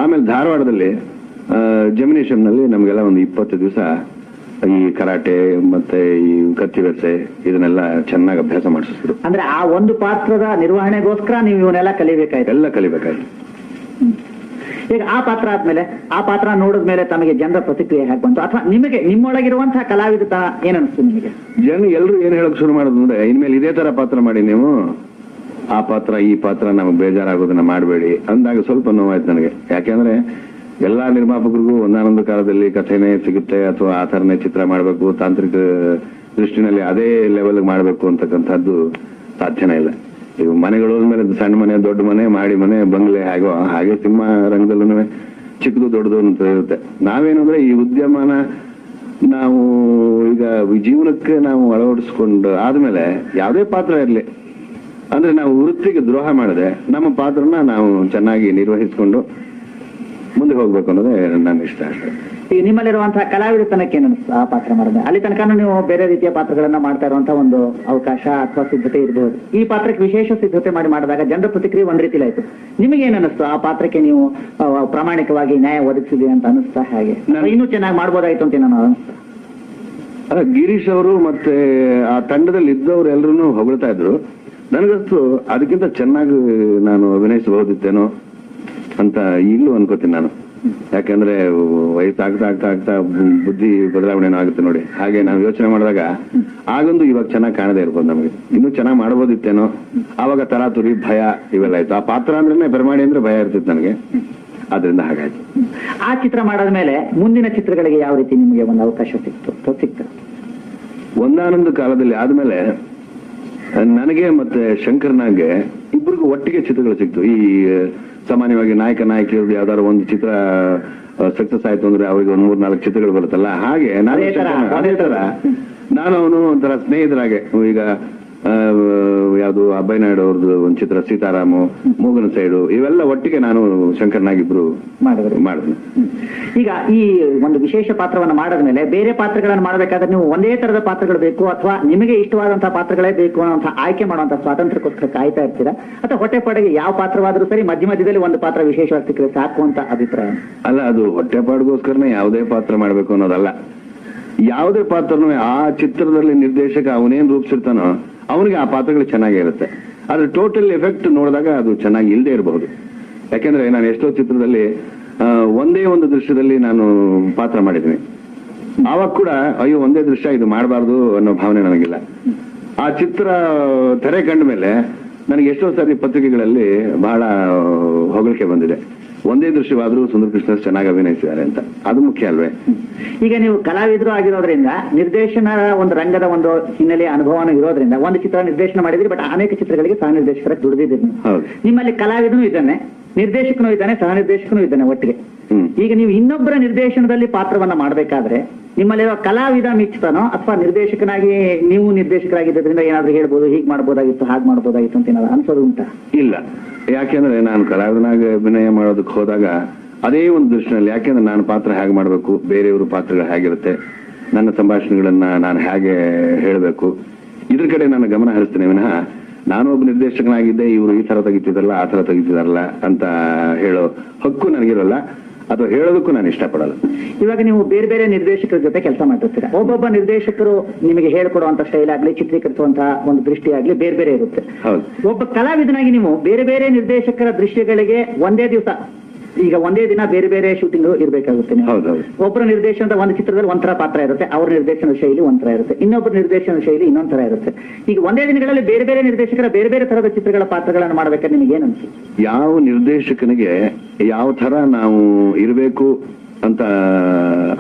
ಆಮೇಲೆ ಧಾರವಾಡದಲ್ಲಿ ಜಮಿನೇಷನ್ನಲ್ಲಿ ನಮಗೆಲ್ಲ ಒಂದು 20 ದಿವಸ ಈ ಕರಾಟೆ ಮತ್ತೆ ಈ ಕತ್ತಿವರಸೆ ಇದನ್ನೆಲ್ಲ ಚೆನ್ನಾಗಿ ಅಭ್ಯಾಸ ಮಾಡಿಸಿದ್ರು. ಅಂದ್ರೆ ಆ ಒಂದು ಪಾತ್ರದ ನಿರ್ವಹಣೆಗೋಸ್ಕರ ನೀವು ಇವನ್ನೆಲ್ಲ ಕಲಿಬೇಕಾಯ್ತು? ಎಲ್ಲ ಕಲಿಬೇಕಾಯ್ತು. ಈಗ ಆ ಪಾತ್ರ ಆದ್ಮೇಲೆ ಆ ಪಾತ್ರ ನೋಡಿದ್ಮೇಲೆ ತಮಗೆ ಜನರ ಪ್ರತಿಕ್ರಿಯೆ ಹೇಗೆ ಬಂತು, ಅಥವಾ ನಿಮಗೆ ನಿಮ್ಮೊಳಗಿರುವಂತಹ ಕಲಾವಿದತನ ಏನನ್ನಿಸ್ತು ನಿಮಗೆ? ಜನ ಎಲ್ಲರೂ ಏನ್ ಹೇಳಕ್ ಶುರು ಮಾಡೋದು ಅಂದ್ರೆ, ಇನ್ಮೇಲೆ ಇದೇ ತರ ಪಾತ್ರ ಮಾಡಿ ನೀವು, ಆ ಪಾತ್ರ ಈ ಪಾತ್ರ ನಮಗೆ ಬೇಜಾರಾಗೋದನ್ನ ಮಾಡಬೇಡಿ ಅಂದಾಗ ಸ್ವಲ್ಪ ನೋವಾಯ್ತು ನನಗೆ. ಯಾಕೆಂದ್ರೆ ಎಲ್ಲಾ ನಿರ್ಮಾಪಕರಿಗೂ ಒಂದಾನೊಂದು ಕಾಲದಲ್ಲಿ ಕಥೆನೇ ಸಿಗುತ್ತೆ ಅಥವಾ ಆ ತರನೇ ಚಿತ್ರ ಮಾಡಬೇಕು, ತಾಂತ್ರಿಕ ದೃಷ್ಟಿನಲ್ಲಿ ಅದೇ ಲೆವೆಲ್ ಮಾಡಬೇಕು ಅಂತಕ್ಕಂಥದ್ದು ಸಾಧ್ಯನೇ ಇಲ್ಲ. ಈಗ ಮನೆಗಳು ಮೇಲೆ ಸಣ್ಣ ಮನೆ ದೊಡ್ಡ ಮನೆ ಮಾಡಿ ಮನೆ ಬಂಗ್ಲೆ ಹೇಗೋ ಹಾಗೆ ಸಿನಿಮಾ ರಂಗದಲ್ಲೂ ಚಿಕ್ಕದು ದೊಡ್ಡದು ಅಂತ ಇರುತ್ತೆ. ನಾವೇನಂದ್ರೆ ಈ ಉದ್ಯಮನ ನಾವು ಈಗ ಜೀವನಕ್ಕೆ ನಾವು ಅಳವಡಿಸ್ಕೊಂಡು ಆದ್ಮೇಲೆ ಯಾವುದೇ ಪಾತ್ರ ಇರಲಿ ಅಂದ್ರೆ ನಾವು ವೃತ್ತಿಗೆ ದ್ರೋಹ ಮಾಡದೆ ನಮ್ಮ ಪಾತ್ರನ ನಾವು ಚೆನ್ನಾಗಿ ನಿರ್ವಹಿಸಿಕೊಂಡು ಮುಂದೆ ಹೋಗ್ಬೇಕು ಅನ್ನೋದೇ ನನ್ನ ಇಷ್ಟ ಅಷ್ಟೇ. ಈಗ ನಿಮ್ಮಲ್ಲಿರುವಂತಹ ಕಲಾವಿದತನಕ್ಕೆ ಏನಿಸ್ತು ಆ ಪಾತ್ರ ಮಾಡಿದ್ರೆ? ಅಲ್ಲಿ ತನಕ ನೀವು ಬೇರೆ ರೀತಿಯ ಪಾತ್ರಗಳನ್ನ ಮಾಡ್ತಾ ಇರುವಂತಹ ಒಂದು ಅವಕಾಶ ಅಥವಾ ಸಿದ್ಧತೆ ಇರಬಹುದು. ಈ ಪಾತ್ರಕ್ಕೆ ವಿಶೇಷ ಸಿದ್ಧತೆ ಮಾಡಿದಾಗ ಜನರ ಪ್ರತಿಕ್ರಿಯೆ ಒಂದ್ ರೀತಿಲಿ ಆಯ್ತು. ನಿಮಗೆ ಏನಿಸ್ತು ಆ ಪಾತ್ರಕ್ಕೆ ನೀವು ಪ್ರಾಮಾಣಿಕವಾಗಿ ನ್ಯಾಯ ಒದಗಿಸಿದೆ ಅಂತ ಅನಿಸ್ತಾ? ಹಾಗೆ ಇನ್ನೂ ಚೆನ್ನಾಗಿ ಮಾಡ್ಬೋದಾಯ್ತು ಅಂತ ನಾನು ಅನಿಸ್ತಾ? ಗಿರೀಶ್ ಅವರು ಮತ್ತೆ ಆ ತಂಡದಲ್ಲಿ ಇದ್ದವರು ಎಲ್ಲರೂ ಹೊಗಳ್ತಾ ಇದ್ರು. ನನಗಂತೂ ಅದಕ್ಕಿಂತ ಚೆನ್ನಾಗಿ ನಾನು ಅಭಿನಯಿಸಬಹುದಿತ್ತೇನೋ ಅಂತ ಈಗಲೂ ಅನ್ಕೋತೀನಿ ನಾನು. ಯಾಕಂದ್ರೆ ವಯಸ್ಸಾಗ್ತಾ ಆಗ್ತಾ ಆಗ್ತಾ ಬುದ್ಧಿ ಬದಲಾವಣೆನೂ ಆಗುತ್ತೆ ನೋಡಿ. ಹಾಗೆ ನಾವು ಯೋಚನೆ ಮಾಡಿದಾಗ ಆಗೊಂದು ಇವಾಗ ಚೆನ್ನಾಗಿ ಕಾಣದೇ ಇರ್ಬೋದು, ನಮಗೆ ಇನ್ನೂ ಚೆನ್ನಾಗಿ ಮಾಡಬಹುದಿತ್ತೇನೋ. ಆವಾಗ ತರಾತುರಿ ಭಯ ಇವೆಲ್ಲ ಆಯ್ತು. ಆ ಪಾತ್ರ ಅಂದ್ರೆ ಬೆರಮಾಡಿ ಅಂದ್ರೆ ಭಯ ಇರ್ತಿತ್ತು ನನಗೆ, ಆದ್ರಿಂದ ಹಾಗಾಯ್ತು. ಆ ಚಿತ್ರ ಮಾಡಾದ್ಮೇಲೆ ಮುಂದಿನ ಚಿತ್ರಗಳಿಗೆ ಯಾವ ರೀತಿ ನಿಮಗೆ ಒಂದು ಅವಕಾಶ ಸಿಕ್ತು? ಒಂದಾನೊಂದು ಕಾಲದಲ್ಲಿ ಆದ್ಮೇಲೆ ನನಗೆ ಮತ್ತೆ ಶಂಕರ್ನಾಗೆ ಇಬ್ಬರಿಗೂ ಒಟ್ಟಿಗೆ ಚಿತ್ರಗಳು ಸಿಕ್ತು. ಈ ಸಾಮಾನ್ಯವಾಗಿ ನಾಯಕ ನಾಯಕಿಯರು ಯಾವ್ದಾದ್ರು ಒಂದು ಚಿತ್ರ ಸಕ್ಸಸ್ ಆಯ್ತು ಅಂದ್ರೆ ಅವ್ರಿಗೆ ಒಂದು 3-4 ಚಿತ್ರಗಳು ಬರುತ್ತಲ್ಲ, ಹಾಗೆ ಅದೇ ತರ ನಾನು ಅವನು ಒಂಥರ ಸ್ನೇಹಿತರಾಗೆ. ಈಗ ಯಾವ್ದು ಅಬ್ಬಾಯಿ ನಾಯ್ಡು ಅವ್ರದ್ದು ಒಂದು ಚಿತ್ರ ಸೀತಾರಾಮು, ಮೂಗನ ಸೈಡು, ಇವೆಲ್ಲ ಒಟ್ಟಿಗೆ ನಾನು ಶಂಕರ್ನಾಗಿಬ್ರು ಮಾಡಿದ್ರು. ಈಗ ಈ ಒಂದು ವಿಶೇಷ ಪಾತ್ರವನ್ನು ಮಾಡಿದ್ಮೇಲೆ ಬೇರೆ ಪಾತ್ರಗಳನ್ನು ಮಾಡಬೇಕಾದ್ರೆ ನೀವು ಒಂದೇ ತರದ ಪಾತ್ರಗಳು ಬೇಕು ಅಥವಾ ನಿಮಗೆ ಇಷ್ಟವಾದಂತಹ ಪಾತ್ರಗಳೇ ಬೇಕು ಅನ್ನೋ ಆಯ್ಕೆ ಮಾಡುವಂತಹ ಸ್ವಾತಂತ್ರ್ಯಕ್ಕೋಸ್ಕರ ಕಾಯ್ತಾ ಇರ್ತೀರಾ, ಅಥವಾ ಹೊಟ್ಟೆಪಾಡಿಗೆ ಯಾವ ಪಾತ್ರವಾದ್ರೂ ಸರಿ ಮಧ್ಯ ಮಧ್ಯದಲ್ಲಿ ಒಂದು ಪಾತ್ರ ವಿಶೇಷವಾಗಿ ಸಿಕ್ಕರೆ ಸಾಕು ಅಂತ ಅಭಿಪ್ರಾಯ? ಅಲ್ಲ, ಅದು ಹೊಟ್ಟೆಪಾಡಿಗೋಸ್ಕರನೇ ಯಾವುದೇ ಪಾತ್ರ ಮಾಡ್ಬೇಕು ಅನ್ನೋದಲ್ಲ. ಯಾವುದೇ ಪಾತ್ರನೂ ಆ ಚಿತ್ರದಲ್ಲಿ ನಿರ್ದೇಶಕ ಅವನೇನ್ ರೂಪಿಸಿರ್ತಾನೋ ಅವನಿಗೆ ಆ ಪಾತ್ರಗಳು ಚೆನ್ನಾಗೇ ಇರುತ್ತೆ. ಆದ್ರೆ ಟೋಟಲ್ ಎಫೆಕ್ಟ್ ನೋಡಿದಾಗ ಅದು ಚೆನ್ನಾಗಿ ಇಲ್ಲದೆ ಇರಬಹುದು. ಯಾಕೆಂದ್ರೆ ನಾನು ಎಷ್ಟೋ ಚಿತ್ರದಲ್ಲಿ ಒಂದೇ ಒಂದು ದೃಶ್ಯದಲ್ಲಿ ನಾನು ಪಾತ್ರ ಮಾಡಿದ್ದೀನಿ, ಆವಾಗ ಕೂಡ ಅಯ್ಯೋ ಒಂದೇ ದೃಶ್ಯ ಇದು ಮಾಡಬಾರ್ದು ಅನ್ನೋ ಭಾವನೆ ನನಗಿಲ್ಲ. ಆ ಚಿತ್ರ ತೆರೆ ಕಂಡ ಮೇಲೆ ನನಗೆ ಎಷ್ಟೋ ಸಾರಿ ಪತ್ರಿಕೆಗಳಲ್ಲಿ ಬಹಳ ಹೊಗಳಿಕೆ ಬಂದಿದೆ. ಒಂದೇ ದೃಶ್ಯವಾದ್ರೂ ಸುಂದರ ಕೃಷ್ಣ ಚೆನ್ನಾಗಿ ಅಭಿನಯಿಸಿದ್ದಾರೆ ಅಂತ, ಅದು ಮುಖ್ಯ ಅಲ್ವೇ? ಈಗ ನೀವು ಕಲಾವಿದರು ಆಗಿರೋದ್ರಿಂದ ನಿರ್ದೇಶನ ಒಂದು ರಂಗದ ಒಂದು ಹಿನ್ನೆಲೆ ಅನುಭವನೂ ಇರೋದ್ರಿಂದ ಒಂದು ಚಿತ್ರ ನಿರ್ದೇಶನ ಮಾಡಿದ್ರಿ, ಬಟ್ ಅನೇಕ ಚಿತ್ರಗಳಿಗೆ ಸಹ ನಿರ್ದೇಶಕರಾಗಿ ದುಡಿದಿದ್ದೀರಿ ನೀವು. ಹೌದು. ನಿಮ್ಮಲ್ಲಿ ಕಲಾವಿದನೂ ಇದ್ದಾನೆ, ನಿರ್ದೇಶಕನೂ ಇದ್ದಾನೆ, ಸಹ ನಿರ್ದೇಶಕನೂ ಇದ್ದಾನೆ ಒಟ್ಟಿಗೆ. ಈಗ ನೀವು ಇನ್ನೊಬ್ಬರ ನಿರ್ದೇಶನದಲ್ಲಿ ಪಾತ್ರವನ್ನ ಮಾಡಬೇಕಾದ್ರೆ ನಿಮ್ಮಲ್ಲಿರುವ ಕಲಾವಿದ ಮಿಚ್ಚತಾನೋ ಅಥವಾ ನಿರ್ದೇಶಕನಾಗಿ ನೀವು ನಿರ್ದೇಶಕರಾಗಿದ್ದರಿಂದ ಏನಾದ್ರೂ ಹೇಳ್ಬೋದು, ಹೀಗೆ ಮಾಡ್ಬೋದಾಗಿತ್ತು, ಹಾಗೆ ಮಾಡ್ಬೋದಾಗಿತ್ತು ಅಂತ ಏನಾದ್ರು ಅನ್ಸೋದು ಉಂಟಾ? ಇಲ್ಲ, ಯಾಕೆಂದ್ರೆ ನಾನು ಕಲಾವಿದನಾಗಿ ಅಭಿನಯ ಮಾಡೋದಕ್ಕೆ ಹೋದಾಗ ಅದೇ ಒಂದು ದೃಷ್ಟಿನಲ್ಲಿ, ಯಾಕೆಂದ್ರೆ ನಾನು ಪಾತ್ರ ಹೇಗೆ ಮಾಡಬೇಕು, ಬೇರೆಯವರು ಪಾತ್ರಗಳು ಹೇಗಿರುತ್ತೆ, ನನ್ನ ಸಂಭಾಷಣೆಗಳನ್ನ ನಾನು ಹೇಗೆ ಹೇಳಬೇಕು, ಇದ್ರ ಕಡೆ ನಾನು ಗಮನ ಹರಿಸ್ತೇನೆ ವಿನಃ ನಾನು ಒಬ್ಬ ನಿರ್ದೇಶಕನಾಗಿದ್ದೆ ಇವರು ಈ ತರ ತೆಗಿತಿದಾರಲ್ಲ ಆ ತರ ತೆಗಿತಿದಾರಲ್ಲ ಅಂತ ಹೇಳೋ ಹಕ್ಕು ನನಗಿರಲ್ಲ, ಅಥವಾ ಹೇಳೋದಕ್ಕೂ ನಾನು ಇಷ್ಟಪಡಲ್ಲ. ಇವಾಗ ನೀವು ಬೇರೆ ಬೇರೆ ನಿರ್ದೇಶಕರ ಜೊತೆ ಕೆಲಸ ಮಾಡಿರ್ತೀರಾ. ಒಬ್ಬೊಬ್ಬ ನಿರ್ದೇಶಕರು ನಿಮಗೆ ಹೇಳ್ಕೊಡುವಂತ ಸ್ಟೈಲ್ ಆಗ್ಲಿ, ಚಿತ್ರೀಕರಿಸುವಂತಹ ಒಂದು ದೃಷ್ಟಿ ಆಗ್ಲಿ ಬೇರೆ ಬೇರೆ ಇರುತ್ತೆ. ಒಬ್ಬ ಕಲಾವಿದನಾಗಿ ನೀವು ಬೇರೆ ಬೇರೆ ನಿರ್ದೇಶಕರ ದೃಶ್ಯಗಳಿಗೆ ಒಂದೇ ದಿವಸ, ಈಗ ಒಂದೇ ದಿನ ಬೇರೆ ಬೇರೆ ಶೂಟಿಂಗ್ ಇರಬೇಕಾಗುತ್ತೆ. ಒಬ್ಬರ ನಿರ್ದೇಶನದ ಒಂದು ಚಿತ್ರದಲ್ಲಿ ಒಂಥರ ಪಾತ್ರ ಇರುತ್ತೆ, ಅವ್ರ ನಿರ್ದೇಶನ ಶೈಲಿ ಒಂಥರ ಇರುತ್ತೆ, ಇನ್ನೊಬ್ಬರ ನಿರ್ದೇಶನ ಶೈಲಿ ಇನ್ನೊಂದ್ ತರ ಇರುತ್ತೆ. ಈಗ ಒಂದೇ ದಿನಗಳಲ್ಲಿ ಬೇರೆ ಬೇರೆ ನಿರ್ದೇಶಕರ ಬೇರೆ ಬೇರೆ ತರದ ಚಿತ್ರಗಳ ಪಾತ್ರಗಳನ್ನು ಮಾಡ್ಬೇಕಾದ್ರೆ ನಿಮಗೆ ಏನ್ ಅನ್ಸುತ್ತೆ? ಯಾವ ನಿರ್ದೇಶಕನಿಗೆ ಯಾವ ತರ ನಾವು ಇರಬೇಕು ಅಂತ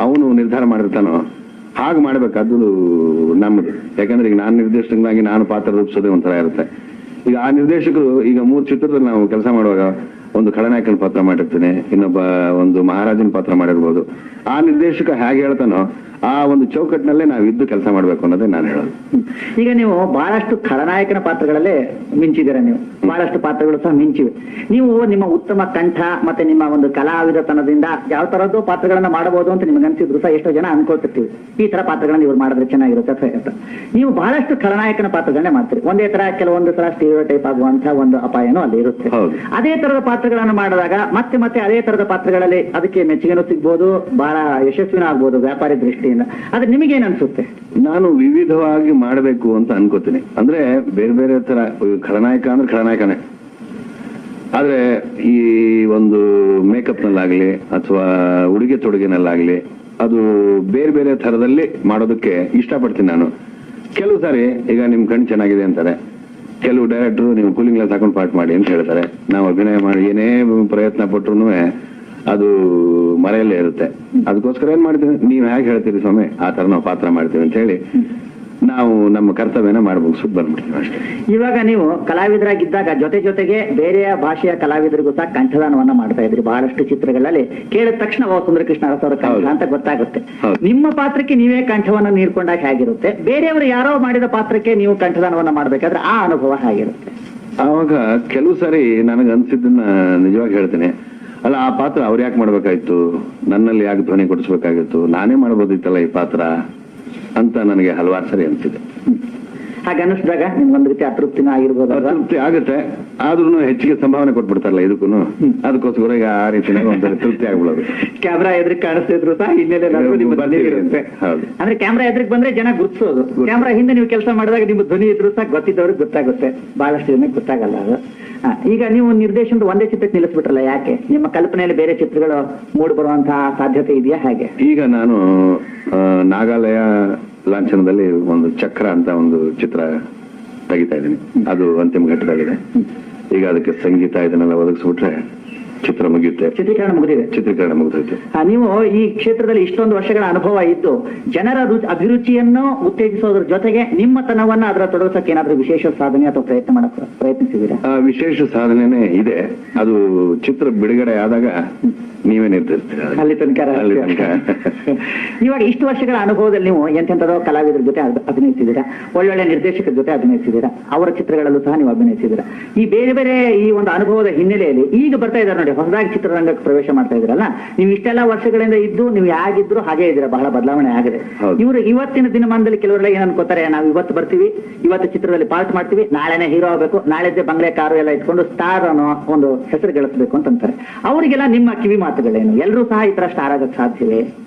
ಅವನು ನಿರ್ಧಾರ ಮಾಡಿರ್ತಾನೋ ಹಾಗೆ ಮಾಡ್ಬೇಕಾದ್ದು ನಮ್ಮದು. ಯಾಕಂದ್ರೆ ಈಗ ನಾನು ನಿರ್ದೇಶಕನಾಗಿ ನಾನು ಪಾತ್ರ ರೂಪಿಸೋದೇ ಒಂಥರ ಇರುತ್ತೆ. ಈಗ ಆ ನಿರ್ದೇಶಕರು ಈಗ 3 ಚಿತ್ರದಲ್ಲಿ ನಾವು ಕೆಲಸ ಮಾಡುವಾಗ ಒಂದು ಖಳನಾಯಕನ ಪಾತ್ರ ಮಾಡಿರ್ತೀನಿ, ಇನ್ನೊಬ್ಬ ಒಂದು ಮಹಾರಾಜನ ಪಾತ್ರ ಮಾಡಿರ್ಬೋದು. ಆ ನಿರ್ದೇಶಕ ಹೇಗೆ ಹೇಳ್ತಾನೋ ಆ ಒಂದು ಚೌಕಟ್ಟಿನಲ್ಲೇ ನಾವು ಇದ್ದು ಕೆಲಸ ಮಾಡ್ಬೇಕು ಅನ್ನೋದೇ ನಾನು ಹೇಳೋದು. ಈಗ ನೀವು ಬಹಳಷ್ಟು ಖಳನಾಯಕನ ಪಾತ್ರಗಳಲ್ಲೇ ಮಿಂಚಿದ್ದೀರ, ನೀವು ಬಹಳಷ್ಟು ಪಾತ್ರಗಳು ಸಹ ಮಿಂಚಿವೆ. ನೀವು ನಿಮ್ಮ ಉತ್ತಮ ಕಂಠ ಮತ್ತೆ ನಿಮ್ಮ ಒಂದು ಕಲಾವಿದತನದಿಂದ ಯಾವ ತರದ್ದು ಪಾತ್ರಗಳನ್ನ ಮಾಡಬಹುದು ಅಂತ ನಿಮ್ಗೆ ಅನ್ಸಿದ್ರು ಸಹ ಎಷ್ಟೋ ಜನ ಅನ್ಕೊಳ್ತಿರ್ತೀವಿ, ಈ ತರ ಪಾತ್ರಗಳನ್ನ ಇವ್ರು ಮಾಡಿದ್ರೆ ಚೆನ್ನಾಗಿರುತ್ತೆ ಅಂತ. ನೀವು ಬಹಳಷ್ಟು ಖಳನಾಯಕನ ಪಾತ್ರಗಳನ್ನೇ ಮಾಡ್ತೀರಿ. ಒಂದೇ ತರ ಕೆಲವೊಂದು ಸಲ ಸ್ಟೀರಿಯೋ ಟೈಪ್ ಆಗುವಂತಹ ಒಂದು ಅಪಾಯನೂ ಅಲ್ಲಿ ಇರುತ್ತೆ. ಅದೇ ತರದ ಪಾತ್ರಗಳನ್ನು ಮಾಡಿದಾಗ ಮತ್ತೆ ಮತ್ತೆ ಅದೇ ತರದ ಪಾತ್ರಗಳಲ್ಲಿ ಅದಕ್ಕೆ ಮೆಚ್ಚುಗೆನೂ ಸಿಗ್ಬೋದು, ಬಹಳ ಯಶಸ್ವಿನ ಆಗ್ಬೋದು ವ್ಯಾಪಾರಿ ದೃಷ್ಟಿಯಿಂದ. ಆದ್ರೆ ನಿಮಗೇನ್ ಅನ್ಸುತ್ತೆ? ನಾನು ವಿವಿಧವಾಗಿ ಮಾಡಬೇಕು ಅಂತ ಅನ್ಕೋತೀನಿ. ಅಂದ್ರೆ ಬೇರೆ ಬೇರೆ ತರ ಖಳನಾಯಕ ಅಂದ್ರೆ ಖಳನಾಯಕನೇ, ಆದ್ರೆ ಈ ಒಂದು ಮೇಕಪ್ ನಲ್ಲಾಗ್ಲಿ ಅಥವಾ ಉಡುಗೆ ತೊಡುಗೆನಲ್ಲಾಗ್ಲಿ ಅದು ಬೇರೆ ಬೇರೆ ತರದಲ್ಲಿ ಮಾಡೋದಕ್ಕೆ ಇಷ್ಟಪಡ್ತೀನಿ ನಾನು. ಕೆಲವು ಸಾರಿ ಈಗ ನಿಮ್ ಕಣ್ಣು ಚೆನ್ನಾಗಿದೆ ಅಂತಾರೆ, ಕೆಲವು ಡೈರೆಕ್ಟರ್ ನೀವು ಕೂಲಿಂಗ್ ಗ್ಲಾಸ್ ಹಾಕೊಂಡು ಪಾಠ ಮಾಡಿ ಅಂತ ಹೇಳ್ತಾರೆ. ನಾವು ಅಭಿನಯ ಮಾಡಿ ಏನೇ ಪ್ರಯತ್ನ ಪಟ್ರು ಅದು ಮರೆಯಲ್ಲೇ ಇರುತ್ತೆ. ಅದಕ್ಕೋಸ್ಕರ ಏನ್ ಮಾಡ್ತೀವಿ, ನೀವ್ ಹೇಗೆ ಹೇಳ್ತೀರಿ ಸ್ವಾಮಿ ಆ ತರ ನಾವು ಪಾತ್ರ ಮಾಡ್ತೀವಿ ಅಂತ ಹೇಳಿ ನಾವು ನಮ್ಮ ಕರ್ತವ್ಯನ ಮಾಡ್ಬೇಕು ಬಂದ್ಬಿಡ್ತೀವಿ ಅಷ್ಟೇ. ಇವಾಗ ನೀವು ಕಲಾವಿದರಾಗಿದ್ದಾಗ ಜೊತೆ ಜೊತೆಗೆ ಬೇರೆಯ ಭಾಷೆಯ ಕಲಾವಿದರಿಗೂ ಸಹ ಕಂಠದಾನವನ್ನ ಮಾಡ್ತಾ ಇದ್ರಿ. ಬಹಳಷ್ಟು ಚಿತ್ರಗಳಲ್ಲಿ ಕೇಳಿದ ತಕ್ಷಣ ಸುಂದರ ಕೃಷ್ಣ ಅರಸ್ ಅವರ ಕಂಠ ಅಂತ ಗೊತ್ತಾಗುತ್ತೆ. ನಿಮ್ಮ ಪಾತ್ರಕ್ಕೆ ನೀವೇ ಕಂಠವನ್ನ ನೀಡ್ಕೊಂಡಾಗ ಹೇಗಿರುತ್ತೆ? ಬೇರೆಯವರು ಯಾರೋ ಮಾಡಿದ ಪಾತ್ರಕ್ಕೆ ನೀವು ಕಂಠದಾನವನ್ನ ಮಾಡ್ಬೇಕಾದ್ರೆ ಆ ಅನುಭವ ಹೇಗಿರುತ್ತೆ? ಆವಾಗ ಕೆಲವು ಸಾರಿ ನನಗೆ ಅನ್ಸಿದ್ದನ್ನ ನಿಜವಾಗಿ ಹೇಳ್ತೇನೆ, ಅಲ್ಲ ಆ ಪಾತ್ರ ಅವ್ರು ಯಾಕೆ ಮಾಡ್ಬೇಕಾಯ್ತು, ನನ್ನಲ್ಲಿ ಯಾಕೆ ಧ್ವನಿ ಕೊಡಿಸ್ಬೇಕಾಗಿತ್ತು, ನಾನೇ ಮಾಡ್ಬೋದಿತ್ತಲ್ಲ ಈ ಪಾತ್ರ ಅಂತ ನನಗೆ ಹಲವಾರು ಸರಿ ಅನ್ಸಿದೆ. ಹಾಗೆ ಅನಿಸಿದಾಗ ನಿಮ್ಗೊಂದು ರೀತಿ ಅತೃಪ್ತಿನೂ ಆಗಿರ್ಬೋದು. ಅತೃಪ್ತಿ ಆಗುತ್ತೆ, ಆದ್ರೂ ಹೆಚ್ಚಿಗೆ ಸಂಭಾವನೆ ಕೊಟ್ಬಿಡ್ತಾರಲ್ಲ ಇದಕ್ಕೂ, ಅದಕ್ಕೋಸ್ಕರ ಈಗ ಆ ರೀತಿ ಒಂಥರ ತೃಪ್ತಿ ಆಗ್ಬಿಡೋದು. ಕ್ಯಾಮ್ರಾ ಎದುರಿಗೆ ಕಾಣಿಸ್ತಿದ್ರು ಸಹ ಹಿನ್ನೆಲೆ ಇರುತ್ತೆ. ಅಂದ್ರೆ ಕ್ಯಾಮ್ರಾ ಎದುರಿಗೆ ಬಂದ್ರೆ ಜನ ಗುರ್ತಿಸೋದು, ಕ್ಯಾಮ್ರಾ ಹಿಂದೆ ನೀವು ಕೆಲಸ ಮಾಡಿದಾಗ ನಿಮ್ಮ ಧ್ವನಿ ಇದ್ರು ಸಹ ಗೊತ್ತಿದ್ದವ್ರಿಗೆ ಗೊತ್ತಾಗುತ್ತೆ, ಬಹಳಷ್ಟು ಜನಕ್ಕೆ ಗೊತ್ತಾಗಲ್ಲ ಅದು. ಈಗ ನೀವು ನಿರ್ದೇಶನದ ಒಂದೇ ಚಿತ್ರಕ್ಕೆ ನಿಲ್ಲಿಸ್ಬಿಟ್ರಲ್ಲ, ಯಾಕೆ? ನಿಮ್ಮ ಕಲ್ಪನೆಯಲ್ಲಿ ಬೇರೆ ಚಿತ್ರಗಳು ಮೂಡಿ ಬರುವಂತಹ ಸಾಧ್ಯತೆ ಇದೆಯಾ? ಹಾಗೆ ಈಗ ನಾನು ನಾಗಾಲಯ ಲಾಂಛನದಲ್ಲಿ ಒಂದು ಚಕ್ರ ಅಂತ ಒಂದು ಚಿತ್ರ ತೆಗಿತಾ ಇದ್ದೀನಿ, ಅದು ಅಂತಿಮ ಘಟ್ಟದಲ್ಲಿದೆ. ಈಗ ಅದಕ್ಕೆ ಸಂಗೀತ ಇದನ್ನೆಲ್ಲ ಒದಗಿಸ್ಬಿಟ್ರೆ ಚಿತ್ರ ಮುಗಿಯುತ್ತೆ. ಚಿತ್ರೀಕರಣ ಮುಗಿದಿದೆ? ಚಿತ್ರೀಕರಣ ಮುಗಿದೈತೆ. ನೀವು ಈ ಕ್ಷೇತ್ರದಲ್ಲಿ ಇಷ್ಟೊಂದು ವರ್ಷಗಳ ಅನುಭವ ಇದ್ದು ಜನರ ಅಭಿರುಚಿಯನ್ನು ಉತ್ತೇಜಿಸೋದ್ರ ಜೊತೆಗೆ ನಿಮ್ಮ ತನವನ್ನ ಅದರ ತೊಡಗಿಸಕ್ಕೆ ಏನಾದ್ರೂ ವಿಶೇಷ ಸಾಧನೆ ಅಥವಾ ಪ್ರಯತ್ನ ಮಾಡಕ್ಕೆ ಪ್ರಯತ್ನಿಸಿದ್ದೀರಾ? ವಿಶೇಷ ಸಾಧನೆನೇ ಇದೆ, ಅದು ಚಿತ್ರ ಬಿಡುಗಡೆ ಆದಾಗ ನೀವೇ ನಿರ್ಧರಿಸ್ತೀರಾ. ಅಲ್ಲಿ ತನಕ ಇವಾಗ ಇಷ್ಟು ವರ್ಷಗಳ ಅನುಭವದಲ್ಲಿ ನೀವು ಎಂತೆಂಥದೋ ಕಲಾವಿದರ ಜೊತೆ ಅಭಿನಯಿಸಿದ್ದೀರಾ, ಒಳ್ಳೊಳ್ಳೆ ನಿರ್ದೇಶಕರ ಜೊತೆ ಅಭಿನಯಿಸಿದ್ದೀರಾ, ಅವರ ಚಿತ್ರಗಳಲ್ಲೂ ಸಹ ನೀವು ಅಭಿನಯಿಸಿದ್ದೀರಾ. ಈ ಬೇರೆ ಬೇರೆ ಈ ಒಂದು ಅನುಭವದ ಹಿನ್ನೆಲೆಯಲ್ಲಿ ಈಗ ಬರ್ತಾ ಇದ್ದಾರೆ ನೋಡಿ, ಹೊಸದಾಗಿ ಚಿತ್ರರಂಗಕ್ಕೆ ಪ್ರವೇಶ ಮಾಡ್ತಾ ಇದ್ರಲ್ಲ, ನೀವು ಇಷ್ಟೆಲ್ಲ ವರ್ಷಗಳಿಂದ ಇದ್ದು ನೀವು ಹೇಗಿದ್ರು ಹಾಗೆ ಇದ್ದೀರಾ, ಬಹಳ ಬದಲಾವಣೆ ಆಗಿದೆ. ಇವರು ಇವತ್ತಿನ ದಿನಮಾನದಲ್ಲಿ ಕೆಲವರೆಲ್ಲ ಏನ್ ಅನ್ಕೋತಾರೆ, ನಾವು ಇವತ್ತು ಬರ್ತೀವಿ, ಇವತ್ತು ಚಿತ್ರದಲ್ಲಿ ಪಾರ್ಟ್ ಮಾಡ್ತೀವಿ, ನಾಳೆನೇ ಹೀರೋ ಆಗಬೇಕು, ನಾಳೆದ್ದೇ ಬಂಗ್ಲೆ ಕಾರು ಎಲ್ಲ ಇಟ್ಕೊಂಡು ಸ್ಟಾರ್ ಅನ್ನೋ ಒಂದು ಹೆಸರು ಗಳಿಸಬೇಕು ಅಂತಾರೆ. ಅವರಿಗೆಲ್ಲ ನಿಮ್ಮ ಕಿವಿ ಮಾತುಗಳೇನು? ಎಲ್ಲರೂ ಸಹ ಈ ತರ ಸ್ಟಾರ್ ಆಗಕ್ಕೆ ಸಾಧ್ಯವೇ,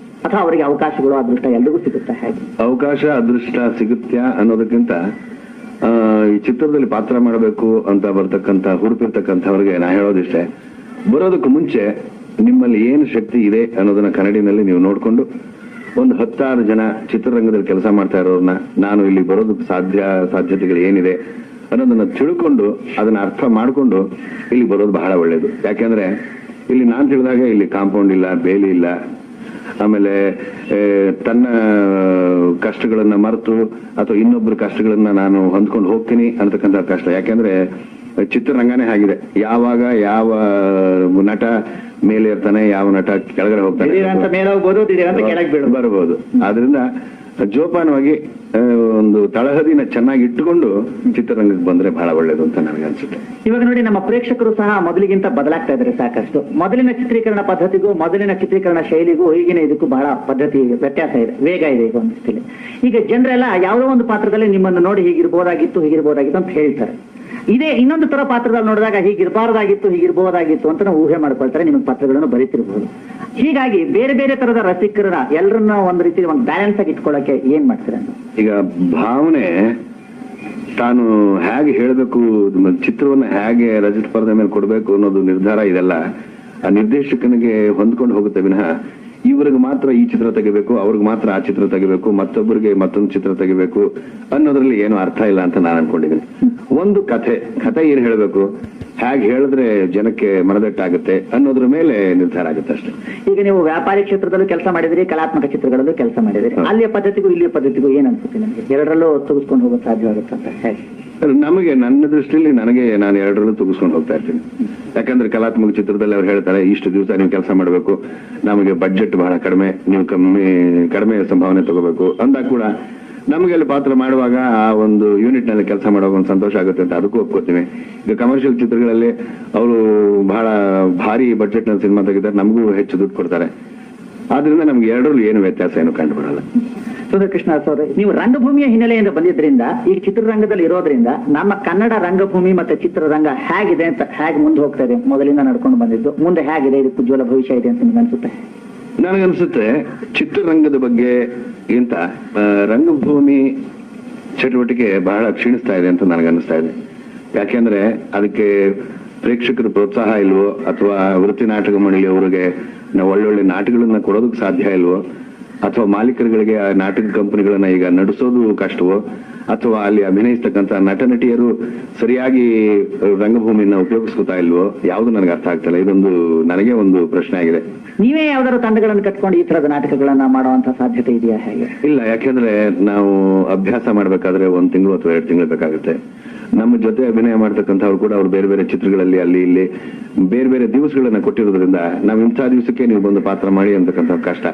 ಅಥವಾ ಅವರಿಗೆ ಅವಕಾಶಗಳು ಅದೃಷ್ಟ ಎಲ್ರಿಗೂ ಸಿಗುತ್ತಾ? ಹೇಗೆ ಅವಕಾಶ ಅದೃಷ್ಟ ಸಿಗುತ್ತಾ ಅನ್ನೋದಕ್ಕಿಂತ ಈ ಚಿತ್ರದಲ್ಲಿ ಪಾತ್ರ ಮಾಡಬೇಕು ಅಂತ ಬರ್ತಕ್ಕಂಥ ಹುಡುಕಿರ್ತಕ್ಕಂಥವ್ರಿಗೆ ನಾ ಹೇಳೋದಿಷ್ಟೇ, ಬರೋದಕ್ಕೂ ಮುಂಚೆ ನಿಮ್ಮಲ್ಲಿ ಏನು ಶಕ್ತಿ ಇದೆ ಅನ್ನೋದನ್ನ ಕನ್ನಡಿನಲ್ಲಿ ನೀವು ನೋಡ್ಕೊಂಡು ಒಂದು 10 ಜನ ಚಿತ್ರರಂಗದಲ್ಲಿ ಕೆಲಸ ಮಾಡ್ತಾ ಇರೋರ್ನ ನಾನು ಇಲ್ಲಿ ಬರೋದಕ್ಕೆ ಸಾಧ್ಯತೆಗಳು ಏನಿದೆ ಅನ್ನೋದನ್ನ ತಿಳ್ಕೊಂಡು ಅದನ್ನ ಅರ್ಥ ಮಾಡ್ಕೊಂಡು ಇಲ್ಲಿ ಬರೋದು ಬಹಳ ಒಳ್ಳೇದು. ಯಾಕೆಂದ್ರೆ ಇಲ್ಲಿ ನಾನು ತಿಳಿದಾಗ ಇಲ್ಲಿ ಕಾಂಪೌಂಡ್ ಇಲ್ಲ, ಬೇಲಿ ಇಲ್ಲ, ಆಮೇಲೆ ತನ್ನ ಕಷ್ಟಗಳನ್ನ ಮರೆತು ಅಥವಾ ಇನ್ನೊಬ್ಬರ ಕಷ್ಟಗಳನ್ನ ನಾನು ಹೊಂದ್ಕೊಂಡು ಹೋಗ್ತೀನಿ ಅಂತಕ್ಕಂಥ ಕಷ್ಟ. ಯಾಕೆಂದ್ರೆ ಚಿತ್ರರಂಗನೇ ಆಗಿದೆ. ಯಾವಾಗ ಯಾವ ನಟ ಮೇಲೆ ಇರ್ತಾನೆ, ಯಾವ ನಟ ಕೆಳಗಡೆ ಹೋಗ್ತಾನೆ ಬರಬಹುದು. ಆದ್ರಿಂದ ಜೋಪಾನವಾಗಿ ಒಂದು ತಳಹದಿನ ಚೆನ್ನಾಗಿ ಇಟ್ಟುಕೊಂಡು ಚಿತ್ರರಂಗಕ್ಕೆ ಬಂದ್ರೆ ಬಹಳ ಒಳ್ಳೇದು ಅಂತ ನನಗೆ ಅನ್ಸುತ್ತೆ. ಇವಾಗ ನೋಡಿ, ನಮ್ಮ ಪ್ರೇಕ್ಷಕರು ಸಹ ಮೊದಲಿಗಿಂತ ಬದಲಾಗ್ತಾ ಇದ್ದಾರೆ ಸಾಕಷ್ಟು. ಮೊದಲಿನ ಚಿತ್ರೀಕರಣ ಪದ್ಧತಿಗೂ ಮೊದಲಿನ ಚಿತ್ರೀಕರಣ ಶೈಲಿಗೂ ಈಗಿನ ಇದಕ್ಕೂ ಬಹಳ ಪದ್ಧತಿ ವ್ಯತ್ಯಾಸ ಇದೆ, ವೇಗ ಇದೆ ಈಗ ಒಂದಿಷ್ಟಲ್ಲಿ. ಈಗ ಜನರೆಲ್ಲ ಯಾವುದೋ ಒಂದು ಪಾತ್ರದಲ್ಲಿ ನಿಮ್ಮನ್ನು ನೋಡಿ ಹೀಗಿರ್ಬೋದಾಗಿತ್ತು ಅಂತ ಹೇಳ್ತಾರೆ. ಇದೇ ಇನ್ನೊಂದು ತರ ಪಾತ್ರದಲ್ಲಿ ನೋಡಿದಾಗ ಹೀಗಿರಬಹುದಾಗಿತ್ತು ಅಂತ ನಾವು ಊಹೆ ಮಾಡ್ಕೊಳ್ತಾರೆ. ನಿಮಗೆ ಪಾತ್ರಗಳನ್ನು ಬರೀತಿರ್ಬೋದು. ಹೀಗಾಗಿ ಬೇರೆ ಬೇರೆ ತರದ ರಸಿಕರನ್ನ ಎಲ್ಲರನ್ನ ಒಂದು ರೀತಿ ಒಂದು ಬ್ಯಾಲೆನ್ಸ್ ಆಗಿ ಇಟ್ಕೊಳ್ಳಕ್ಕೆ ಏನ್ ಮಾಡ್ತೀರಾ? ಈಗ ಭಾವನೆ ತಾನು ಹೇಗೆ ಹೇಳಬೇಕು, ಚಿತ್ರವನ್ನ ಹೇಗೆ ರಜತ ಪರದೆ ಮೇಲೆ ಕೊಡಬೇಕು ಅನ್ನೋದು ನಿರ್ಧಾರ ಇದೆಲ್ಲ ಆ ನಿರ್ದೇಶಕನಿಗೆ ಹೊಂದ್ಕೊಂಡು ಹೋಗುತ್ತೆ ವಿನಃ ಇವ್ರಿಗೆ ಮಾತ್ರ ಈ ಚಿತ್ರ ತೆಗಿಬೇಕು, ಅವ್ರಿಗೆ ಮಾತ್ರ ಆ ಚಿತ್ರ ತೆಗಿಬೇಕು, ಮತ್ತೊಬ್ಬರಿಗೆ ಮತ್ತೊಂದು ಚಿತ್ರ ತೆಗಿಬೇಕು ಅನ್ನೋದ್ರಲ್ಲಿ ಏನು ಅರ್ಥ ಇಲ್ಲ ಅಂತ ನಾನು ಅನ್ಕೊಂಡಿದ್ದೀನಿ. ಒಂದು ಕಥೆ ಏನ್ ಹೇಳಬೇಕು, ಹೇಗೆ ಹೇಳಿದ್ರೆ ಜನಕ್ಕೆ ಮನದಟ್ಟಾಗುತ್ತೆ ಅನ್ನೋದ್ರ ಮೇಲೆ ನಿರ್ಧಾರ ಆಗುತ್ತೆ ಅಷ್ಟೇ. ಈಗ ನೀವು ವ್ಯಾಪಾರಿ ಕ್ಷೇತ್ರದಲ್ಲೂ ಕೆಲಸ ಮಾಡಿದಿರಿ, ಕಲಾತ್ಮಕ ಚಿತ್ರಗಳಲ್ಲೂ ಕೆಲಸ ಮಾಡಿದಿರಿ. ಅಲ್ಲಿಯ ಪದ್ಧತಿಗೂ ಇಲ್ಲಿಯ ಪದ್ಧತಿಗೂ ಏನ್ ಅನ್ಸುತ್ತೆ ನಿಮಗೆ? ಎರಡರಲ್ಲೂ ತೆಗೆದುಕೊಂಡು ಹೋಗೋಕೆ ಸಾಧ್ಯವಾಗುತ್ತೆ ಅಂತ ಹೇಗೆ? ನಮಗೆ, ನನ್ನ ದೃಷ್ಟಿಯಲ್ಲಿ ನಾನು ಎರಡರಲ್ಲೂ ತೆಗೆಸ್ಕೊಂಡು ಹೋಗ್ತಾ ಇರ್ತೀನಿ. ಯಾಕಂದ್ರೆ ಕಲಾತ್ಮಕ ಚಿತ್ರದಲ್ಲಿ ಅವ್ರು ಹೇಳ್ತಾರೆ, ಇಷ್ಟು ದಿವಸ ನೀವು ಕೆಲಸ ಮಾಡಬೇಕು, ನಮಗೆ ಬಡ್ಜೆಟ್ ಬಹಳ ಕಡಿಮೆ, ನೀವು ಕಡಿಮೆ ಸಂಭಾವನೆ ತಗೋಬೇಕು ಅಂದಾಗ ಕೂಡ ನಮಗೆ ಅಲ್ಲಿ ಪಾತ್ರ ಮಾಡುವಾಗ ಆ ಒಂದು ಯೂನಿಟ್ ನಲ್ಲಿ ಕೆಲಸ ಮಾಡುವಾಗ ಒಂದು ಸಂತೋಷ ಆಗುತ್ತೆ ಅಂತ ಅದಕ್ಕೂ ಒಪ್ಕೋತೀವಿ. ಈಗ ಕಮರ್ಷಿಯಲ್ ಚಿತ್ರಗಳಲ್ಲಿ ಅವರು ಬಹಳ ಭಾರಿ ಬಡ್ಜೆಟ್ ನಲ್ಲಿ ಸಿನಿಮಾ ತೆಗಿತಾರೆ, ನಮಗೂ ಹೆಚ್ಚು ದುಡ್ಡು ಕೊಡ್ತಾರೆ. ಆದ್ರಿಂದ ನಮ್ಗೆ ಎರಡರಲ್ಲೂ ಏನು ವ್ಯತ್ಯಾಸ ಏನು ಕಂಡು ಬರಲ್ಲ. ಸುಧೀರ್ ಕೃಷ್ಣದಾಸ್ ಅವರೇ, ನೀವು ರಂಗಭೂಮಿಯ ಹಿನ್ನೆಲೆಯಿಂದ ಬಂದಿದ್ರಿಂದ ಈಗ ಚಿತ್ರರಂಗದಲ್ಲಿ ಇರೋದ್ರಿಂದ ನಮ್ಮ ಕನ್ನಡ ರಂಗಭೂಮಿ ಮತ್ತೆ ಚಿತ್ರರಂಗ ಹೇಗಿದೆ ಅಂತ, ಹೇಗೆ ಮುಂದೆ ಹೋಗ್ತಾ ಇದೆ, ಮೊದಲಿಂದ ನಡ್ಕೊಂಡು ಬಂದಿದ್ದು ಮುಂದೆ ಹೇಗಿದೆ, ಇದಕ್ಕೆ ಉಜ್ವಲ ಭವಿಷ್ಯ ಇದೆ ಅಂತ ನಿಮ್ಗೆ ಅನ್ಸುತ್ತೆ? ನನಗನ್ಸುತ್ತೆ ಚಿತ್ರರಂಗದ ಬಗ್ಗೆ ಗಿಂತ ರಂಗಭೂಮಿ ಚಟುವಟಿಕೆ ಬಹಳ ಕ್ಷೀಣಿಸ್ತಾ ಇದೆ ಅಂತ ನನಗನ್ನಿಸ್ತಾ ಇದೆ. ಯಾಕೆಂದ್ರೆ ಅದಕ್ಕೆ ಪ್ರೇಕ್ಷಕರ ಪ್ರೋತ್ಸಾಹ ಇಲ್ವೋ, ಅಥವಾ ವೃತ್ತಿ ನಾಟಕ ಮಂಡಳಿಯವರಿಗೆ ನಾವು ಒಳ್ಳೊಳ್ಳೆ ನಾಟಕಗಳನ್ನ ಕೊಡೋದಕ್ಕೆ ಸಾಧ್ಯ ಇಲ್ವೋ, ಅಥವಾ ಮಾಲೀಕರುಗಳಿಗೆ ಆ ನಾಟಕ ಕಂಪನಿಗಳನ್ನ ಈಗ ನಡೆಸೋದು ಕಷ್ಟವೋ, ಅಥವಾ ಅಲ್ಲಿ ಅಭಿನಯಿಸ್ತಕ್ಕಂಥ ನಟ ನಟಿಯರು ಸರಿಯಾಗಿ ರಂಗಭೂಮಿಯನ್ನ ಉಪಯೋಗಿಸ್ಕೊತಾ ಇಲ್ವೋ, ಯಾವುದು ನನಗೆ ಅರ್ಥ ಆಗ್ತಿಲ್ಲ. ಇದೊಂದು ನನಗೆ ಒಂದು ಪ್ರಶ್ನೆ ಆಗಿದೆ. ನೀವೇ ಯಾವ್ದಾದ್ರು ತಂಡಗಳನ್ನು ಕಟ್ಕೊಂಡು ಈ ತರದ ನಾಟಕಗಳನ್ನ ಮಾಡುವಂತ ಸಾಧ್ಯತೆ ಇದೆಯಾ? ಹೇಗೆ? ಇಲ್ಲ, ಯಾಕೆಂದ್ರೆ ನಾವು ಅಭ್ಯಾಸ ಮಾಡ್ಬೇಕಾದ್ರೆ 1 ತಿಂಗಳು ಅಥವಾ 2 ತಿಂಗಳು ಬೇಕಾಗುತ್ತೆ. ನಮ್ಮ ಜೊತೆ ಅಭಿನಯ ಮಾಡ್ತಕ್ಕಂಥವ್ರು ಕೂಡ ಅವ್ರು ಬೇರೆ ಬೇರೆ ಚಿತ್ರಗಳಲ್ಲಿ ಅಲ್ಲಿ ಇಲ್ಲಿ ಬೇರೆ ಬೇರೆ ದಿವಸಗಳನ್ನ ಕೊಟ್ಟಿರೋದ್ರಿಂದ ನಾವು ಇಂಥ ದಿವಸಕ್ಕೆ ನೀವು ಬಂದು ಪಾತ್ರ ಮಾಡಿ ಅಂತಕ್ಕಂಥ ಕಷ್ಟ.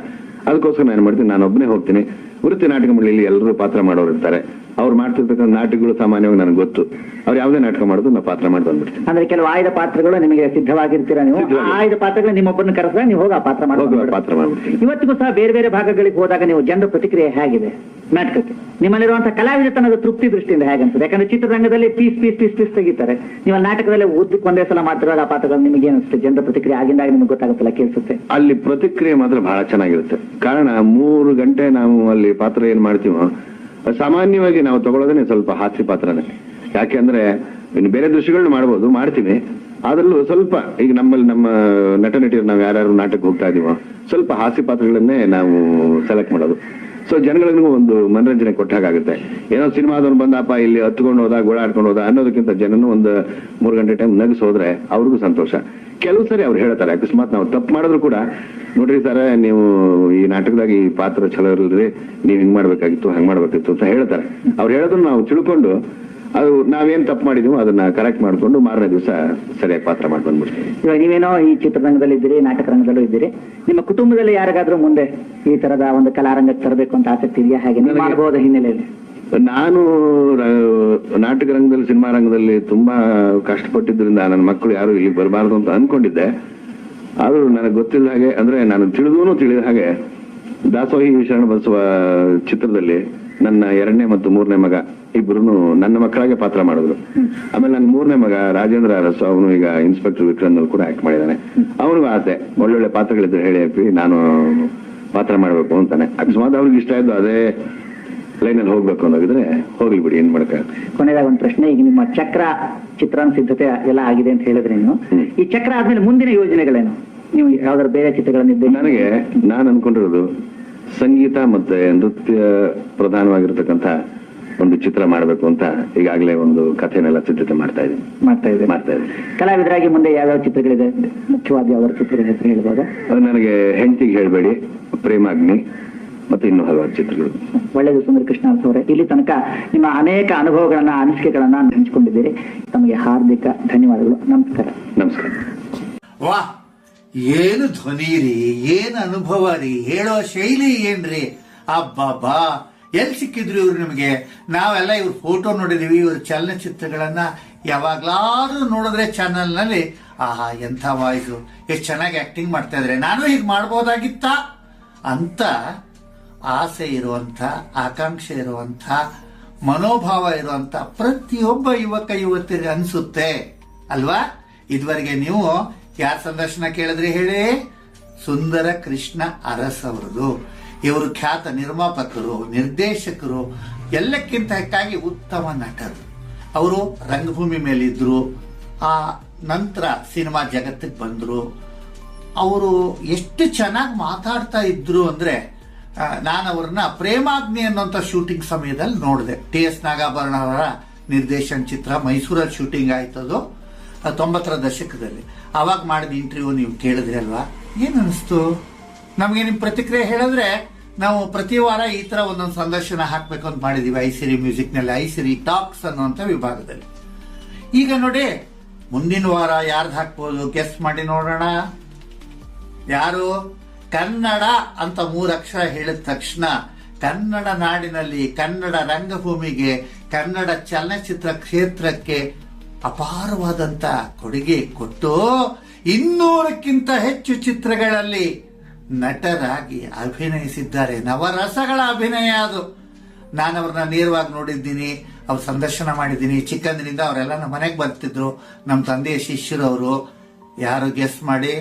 ಅದಕ್ಕೋಸ್ಕರ ನಾನು ಮಾಡ್ತೀನಿ, ನಾನು ಒಬ್ಬನೇ ಹೋಗ್ತೀನಿ. ವೃತ್ತಿ ನಾಟಕ ಮಂಡಳಿಯಲ್ಲಿ ಎಲ್ಲರೂ ಪಾತ್ರ ಮಾಡೋರು ಇರ್ತಾರೆ. ಅವ್ರು ಮಾಡ್ತಿರ್ತಕ್ಕಂಥ ನಾಟಕಗಳು ಸಾಮಾನ್ಯವಾಗಿ ನನಗೆ ಗೊತ್ತು. ಅವ್ರು ಯಾವುದೇ ನಾಟಕ ಮಾಡೋದು ನಾವು ಪಾತ್ರ ಮಾಡಿ ಬಂದ್ಬಿಡ್ತೀನಿ. ಅಂದ್ರೆ ಕೆಲವು ಆಯ್ದ ಪಾತ್ರಗಳು ನಿಮಗೆ ಸಿದ್ಧವಾಗಿರ್ತೀರಾ, ನೀವು ಆಯ್ದ ಪಾತ್ರಗಳು ನಿಮ್ಮೊಬ್ಬರನ್ನ ಕರೆಸಿದ್ರೆ ನೀವು ಹೋಗಿ ಆ ಪಾತ್ರ ಮಾಡ್ಬಿಡ್ತೀನಿ. ಇವತ್ತಿಗೂ ಸಹ ಬೇರೆ ಬೇರೆ ಭಾಗಗಳಿಗೆ ಹೋದಾಗ ನೀವು ಜನರ ಪ್ರತಿಕ್ರಿಯೆ ಹೇಗಿದೆ ನಾಟಕಕ್ಕೆ? ನಿಮ್ಮಲ್ಲಿರುವಂತಹ ಕಲಾವಿದತನದ ತೃಪ್ತಿ ದೃಷ್ಟಿಯಿಂದ ಹೇಗನ್ಸುತ್ತೆ? ಯಾಕಂದ್ರೆ ಚಿತ್ರರಂಗದಲ್ಲಿ ಪೀಸ್ ಪೀಸ್ ಪೀಸ್ ಪೀಸ್ ತೆಗಿತಾರೆ, ನೀವು ನಾಟಕದಲ್ಲಿ ಉದ್ದಕ್ಕೆ ಒಂದೇ ಸಲ ಮಾಡ್ತಿರೋ ಆ ಪಾತ್ರಗಳು ನಿಮಗೆ ಏನಿಸುತ್ತೆ? ಜನರ ಪ್ರತಿಕ್ರಿಯೆ ಆಗಿಂದಾಗ ನಿಮ್ಗೆ ಗೊತ್ತಾಗುತ್ತಲ್ಲ, ಕೇಳಿಸುತ್ತೆ? ಅಲ್ಲಿ ಪ್ರತಿಕ್ರಿಯೆ ಮಾತ್ರ ಬಹಳ ಚೆನ್ನಾಗಿರುತ್ತೆ. ಕಾರಣ 3 ಗಂಟೆ ನಾವು ಅಲ್ಲಿ ಪಾತ್ರ ಏನ್ ಮಾಡ್ತೀವೋ ಸಾಮಾನ್ಯವಾಗಿ ನಾವು ತಗೊಳ್ಳೋದೇ ಸ್ವಲ್ಪ ಹಾಸ್ಯ ಪಾತ್ರನೇ. ಯಾಕೆಂದ್ರೆ ಇನ್ನು ಬೇರೆ ದೃಶ್ಯಗಳನ್ನ ಮಾಡ್ತೀವಿ, ಅದ್ರಲ್ಲೂ ಸ್ವಲ್ಪ ಈಗ ನಮ್ಮಲ್ಲಿ ನಮ್ಮ ನಟ ನಟಿಯರು ನಾವು ಯಾರ್ಯಾರು ನಾಟಕ ಹೋಗ್ತಾ ಇದೀವೋ ಸ್ವಲ್ಪ ಹಾಸ್ಯ ಪಾತ್ರಗಳನ್ನೇ ನಾವು ಸೆಲೆಕ್ಟ್ ಮಾಡೋದು. ಸೊ ಜನಗಳಿಗೂ ಒಂದು ಮನರಂಜನೆ ಕೊಟ್ಟಾಗುತ್ತೆ. ಏನೋ ಸಿನಿಮಾದವ್ರು ಬಂದಪ್ಪ ಇಲ್ಲಿ ಹತ್ಕೊಂಡು ಹೋದ, ಗೋಳಾಡ್ಕೊಂಡು ಹೋದ ಅನ್ನೋದಕ್ಕಿಂತ ಜನನು ಒಂದು 3 ಗಂಟೆ ಟೈಮ್ ನಗಿಸೋದ್ರೆ ಅವ್ರಿಗೂ ಸಂತೋಷ. ಕೆಲವು ಸರಿ ಅವ್ರು ಹೇಳ್ತಾರೆ, ಅಕಸ್ಮಾತ್ ನಾವು ತಪ್ಪು ಮಾಡಿದ್ರು ಕೂಡ, ನೋಡ್ರಿ ಸರ್ ನೀವು ಈ ನಾಟಕದಾಗ ಈ ಪಾತ್ರ ಚಲೋ ಇರಲ್ರಿ, ನೀವ್ ಹಿಂಗ್ ಮಾಡ್ಬೇಕಾಗಿತ್ತು ಹಂಗ್ ಮಾಡ್ಬೇಕಿತ್ತು ಅಂತ ಹೇಳ್ತಾರೆ. ಅವ್ರು ಹೇಳೋದನ್ನ ನಾವು ತಿಳ್ಕೊಂಡು ಅದು ನಾವೇನ್ ತಪ್ಪು ಮಾಡಿದೀವೋ ಅದನ್ನ ಕರೆಕ್ಟ್ ಮಾಡ್ಕೊಂಡು ಮಾರನೇ ದಿವಸ ಸರಿಯಾಗಿ ಪಾತ್ರ ಮಾಡಿ ಬಂದ್ಬಿಡ್ತೀವಿ. ಇವಾಗ ನೀವೇನೋ ಈ ಚಿತ್ರರಂಗದಲ್ಲಿ ಇದ್ದೀರಿ, ನಾಟಕ ರಂಗದಲ್ಲೂ ಇದ್ದೀರಿ, ನಿಮ್ಮ ಕುಟುಂಬದಲ್ಲಿ ಯಾರಿಗಾದ್ರೂ ಮುಂದೆ ಈ ತರದ ಒಂದು ಕಲಾರಂಗಕ್ಕೆ ತರಬೇಕು ಅಂತ ಆಸಕ್ತಿ ಇದೆಯಾ? ಹೇಗೆ ಮಾಡಬಹುದ ಹಿನ್ನೆಲೆಯಲ್ಲಿ? ನಾನು ನಾಟಕ ರಂಗದಲ್ಲಿ, ಸಿನಿಮಾ ರಂಗದಲ್ಲಿ ತುಂಬಾ ಕಷ್ಟಪಟ್ಟಿದ್ರಿಂದ ನನ್ನ ಮಕ್ಕಳು ಯಾರು ಇಲ್ಲಿ ಬರಬಾರದು ಅಂತ ಅನ್ಕೊಂಡಿದ್ದೆ. ಆದ್ರೂ ನನಗೆ ಗೊತ್ತಿಲ್ಲ ಹಾಗೆ, ಅಂದ್ರೆ ನಾನು ತಿಳಿದ ಹಾಗೆ ದಾಸೋಹಿ ಶರಣ ಬಸವ ಚಿತ್ರದಲ್ಲಿ ನನ್ನ 2ನೇ ಮತ್ತು 3ನೇ ಮಗ ಇಬ್ರು ನನ್ನ ಮಕ್ಕಳಾಗೆ ಪಾತ್ರ ಮಾಡಿದ್ರು. ಆಮೇಲೆ ನನ್ನ 3ನೇ ಮಗ ರಾಜೇಂದ್ರ ಅರಸು, ಅವನು ಈಗ ಇನ್ಸ್ಪೆಕ್ಟರ್ ವಿಕ್ರಮ್ ಕೂಡ ಆಕ್ಟ್ ಮಾಡಿದ್ದಾನೆ. ಅವನಿಗೂ ಆಸೆ ಒಳ್ಳೊಳ್ಳೆ ಪಾತ್ರಗಳಿದ್ರೆ ಹೇಳಿ ನಾನು ಪಾತ್ರ ಮಾಡ್ಬೇಕು ಅಂತಾನೆ. ಅಕಸ್ಮಾತ್ ಅವ್ರಿಗೆ ಇಷ್ಟ ಆಯ್ತು ಅದೇ ಲೈನಲ್ಲಿ ಹೋಗ್ಬೇಕು ಅನ್ನೋದಿದ್ರೆ ಹೋಗ್ಲಿ ಬಿಡಿ, ಏನ್ ಮಾಡಕ. ಕೊನೆಯದಾಗ ಒಂದು ಪ್ರಶ್ನೆ, ಈಗ ನಿಮ್ಮ ಚಕ್ರ ಚಿತ್ರನ ಸಿದ್ಧತೆ ಎಲ್ಲ ಆಗಿದೆ ಅಂತ ಹೇಳಿದ್ರೆ ನೀವು, ಈ ಚಕ್ರ ಆದ್ಮೇಲೆ ಮುಂದಿನ ಯೋಜನೆಗಳೇನು? ನೀವು ಯಾವ್ದಾದ್ರು ಬೇರೆ ಚಿತ್ರಗಳನ್ನಿದ್ದೆ? ನಾನು ಅನ್ಕೊಂಡಿರೋದು ಸಂಗೀತ ಮತ್ತೆ ನೃತ್ಯ ಪ್ರಧಾನವಾಗಿರ್ತಕ್ಕಂಥ ಒಂದು ಚಿತ್ರ ಮಾಡಬೇಕು ಅಂತ ಈಗಾಗಲೇ ಒಂದು ಕಥೆನೆಲ್ಲ ಸಿದ್ಧತೆ ಮಾಡ್ತಾ ಇದ್ದೀನಿ. ಕಲಾವಿದರಾಗಿ ಮುಂದೆ ಯಾವ್ಯಾವ ಚಿತ್ರಗಳಿದೆ, ಮುಖ್ಯವಾದ ಯಾವ ಚಿತ್ರದ ಹೆಸರು ಹೇಳ್ಬೋದಾ? ನನಗೆ ಹೆಂಡತಿಗೆ ಹೇಳ್ಬೇಡಿ, ಪ್ರೇಮಾಗ್ನಿ ಮತ್ತೆ ಇನ್ನೂ ಹಲವಾರು ಚಿತ್ರಗಳು. ಒಳ್ಳೆಯದು ಸುಂದರ ಕೃಷ್ಣ ಅವರೇ, ಇಲ್ಲಿ ತನಕ ನಿಮ್ಮ ಅನೇಕ ಅನುಭವಗಳನ್ನ ಅನಿಸಿಕೆಗಳನ್ನ ಹಂಚಿಕೊಂಡಿದ್ದೀರಿ. ತಮಗೆ ಹಾರ್ದಿಕ ಧನ್ಯವಾದಗಳು. ನಮಸ್ಕಾರ. ವಾ, ಏನು ಧ್ವನಿ ರೀ, ಏನು ಅನುಭವ ರೀ, ಹೇಳೋ ಶೈಲಿ ಏನ್ರಿ, ಅಬ್ಬಬ್ಬಾ, ಎಲ್ಲಿ ಸಿಕ್ಕಿದ್ರು ಇವ್ರು ನಿಮಗೆ? ನಾವೆಲ್ಲ ಇವ್ರ ಫೋಟೋ ನೋಡಿದೀವಿ, ಇವ್ರ ಚಲನಚಿತ್ರಗಳನ್ನ ಯಾವಾಗ್ಲಾದ್ರೂ ನೋಡಿದ್ರೆ ಚಾನಲ್ ನಲ್ಲಿ, ಆಹಾ ಎಂಥ ವಾಯ್ಸು, ಎಷ್ಟು ಚೆನ್ನಾಗಿ ಆಕ್ಟಿಂಗ್ ಮಾಡ್ತಾ ಇದ್ರೆ, ನಾನು ಹೀಗೆ ಮಾಡ್ಬೋದಾಗಿತ್ತ ಅಂತ ಆಸೆ ಇರುವಂತ, ಆಕಾಂಕ್ಷೆ ಇರುವಂತ, ಮನೋಭಾವ ಇರುವಂತ ಪ್ರತಿಯೊಬ್ಬ ಯುವಕ ಯುವತಿಗೆ ಅನ್ಸುತ್ತೆ ಅಲ್ವಾ? ಇದುವರೆಗೆ ನೀವು ಯಾರ ಸಂದರ್ಶನ ಕೇಳಿದ್ರಿ ಹೇಳಿ? ಸುಂದರ ಕೃಷ್ಣ ಅರಸ್ ಅವರದು. ಇವರು ಖ್ಯಾತ ನಿರ್ಮಾಪಕರು, ನಿರ್ದೇಶಕರು, ಎಲ್ಲಕ್ಕಿಂತ ಹೆಚ್ಚಾಗಿ ಉತ್ತಮ ನಟರು. ಅವರು ರಂಗಭೂಮಿ ಮೇಲಿದ್ರು, ಆ ನಂತರ ಸಿನಿಮಾ ಜಗತ್ತಿಗೆ ಬಂದ್ರು. ಅವರು ಎಷ್ಟು ಚೆನ್ನಾಗಿ ಮಾತಾಡ್ತಾ ಇದ್ರು ಅಂದ್ರೆ, ನಾನು ಅವ್ರನ್ನ ಪ್ರೇಮಾಗ್ನಿ ಅನ್ನೋಂಥ ಶೂಟಿಂಗ್ ಸಮಯದಲ್ಲಿ ನೋಡಿದೆ. TS ನಾಗಾಭರಣ ಅವರ ನಿರ್ದೇಶನ ಚಿತ್ರ ಮೈಸೂರಲ್ಲಿ ಶೂಟಿಂಗ್ ಆಯ್ತದು 90ರ ದಶಕದಲ್ಲಿ. ಅವಾಗ ಮಾಡಿದ ಇಂಟರ್ವ್ಯೂ ನೀವು ಕೇಳಿದ್ರಿ ಅಲ್ವಾ? ಏನ್ ಅನಿಸ್ತು ನಮಗೆ? ನಿಮ್ ಪ್ರತಿಕ್ರಿಯೆ ಹೇಳಿದ್ರೆ ನಾವು ಪ್ರತಿ ವಾರ ಈ ತರ ಒಂದೊಂದು ಸಂದರ್ಶನ ಹಾಕ್ಬೇಕು ಅಂತ ಮಾಡಿದೀವಿ ಐಸಿರಿ ಮ್ಯೂಸಿಕ್ ನಲ್ಲಿ, ಐಸಿರಿ ಟಾಕ್ಸ್ ಅನ್ನುವಂಥ ವಿಭಾಗದಲ್ಲಿ. ಈಗ ನೋಡಿ, ಮುಂದಿನ ವಾರ ಯಾರ್ದು ಹಾಕ್ಬೋದು ಗೆಸ್ ಮಾಡಿ ನೋಡೋಣ. ಯಾರು? ಕನ್ನಡ ಅಂತ 3 ಅಕ್ಷರ ಹೇಳಿದ ತಕ್ಷಣ ಕನ್ನಡ ನಾಡಿನಲ್ಲಿ, ಕನ್ನಡ ರಂಗಭೂಮಿಗೆ, ಕನ್ನಡ ಚಲನಚಿತ್ರ ಕ್ಷೇತ್ರಕ್ಕೆ ಅಪಾರವಾದಂತ ಕೊಡುಗೆ ಕೊಟ್ಟು 200ಕ್ಕಿಂತ ಹೆಚ್ಚು ಚಿತ್ರಗಳಲ್ಲಿ ನಟರಾಗಿ ಅಭಿನಯಿಸಿದ್ದಾರೆ. ನವರಸಗಳ ಅಭಿನಯ ಅದು. ನಾನು ಅವ್ರನ್ನ ನೇರವಾಗಿ ನೋಡಿದ್ದೀನಿ, ಅವ್ರ ಸಂದರ್ಶನ ಮಾಡಿದ್ದೀನಿ. ಚಿಕ್ಕಂದಿನಿಂದ ಅವರೆಲ್ಲ ನಮ್ಮ ಮನೆಗೆ ಬರ್ತಿದ್ರು, ನಮ್ಮ ತಂದೆಯ ಶಿಷ್ಯರು ಅವರು. ಯಾರು ಗೆಸ್ ಮಾಡಿ?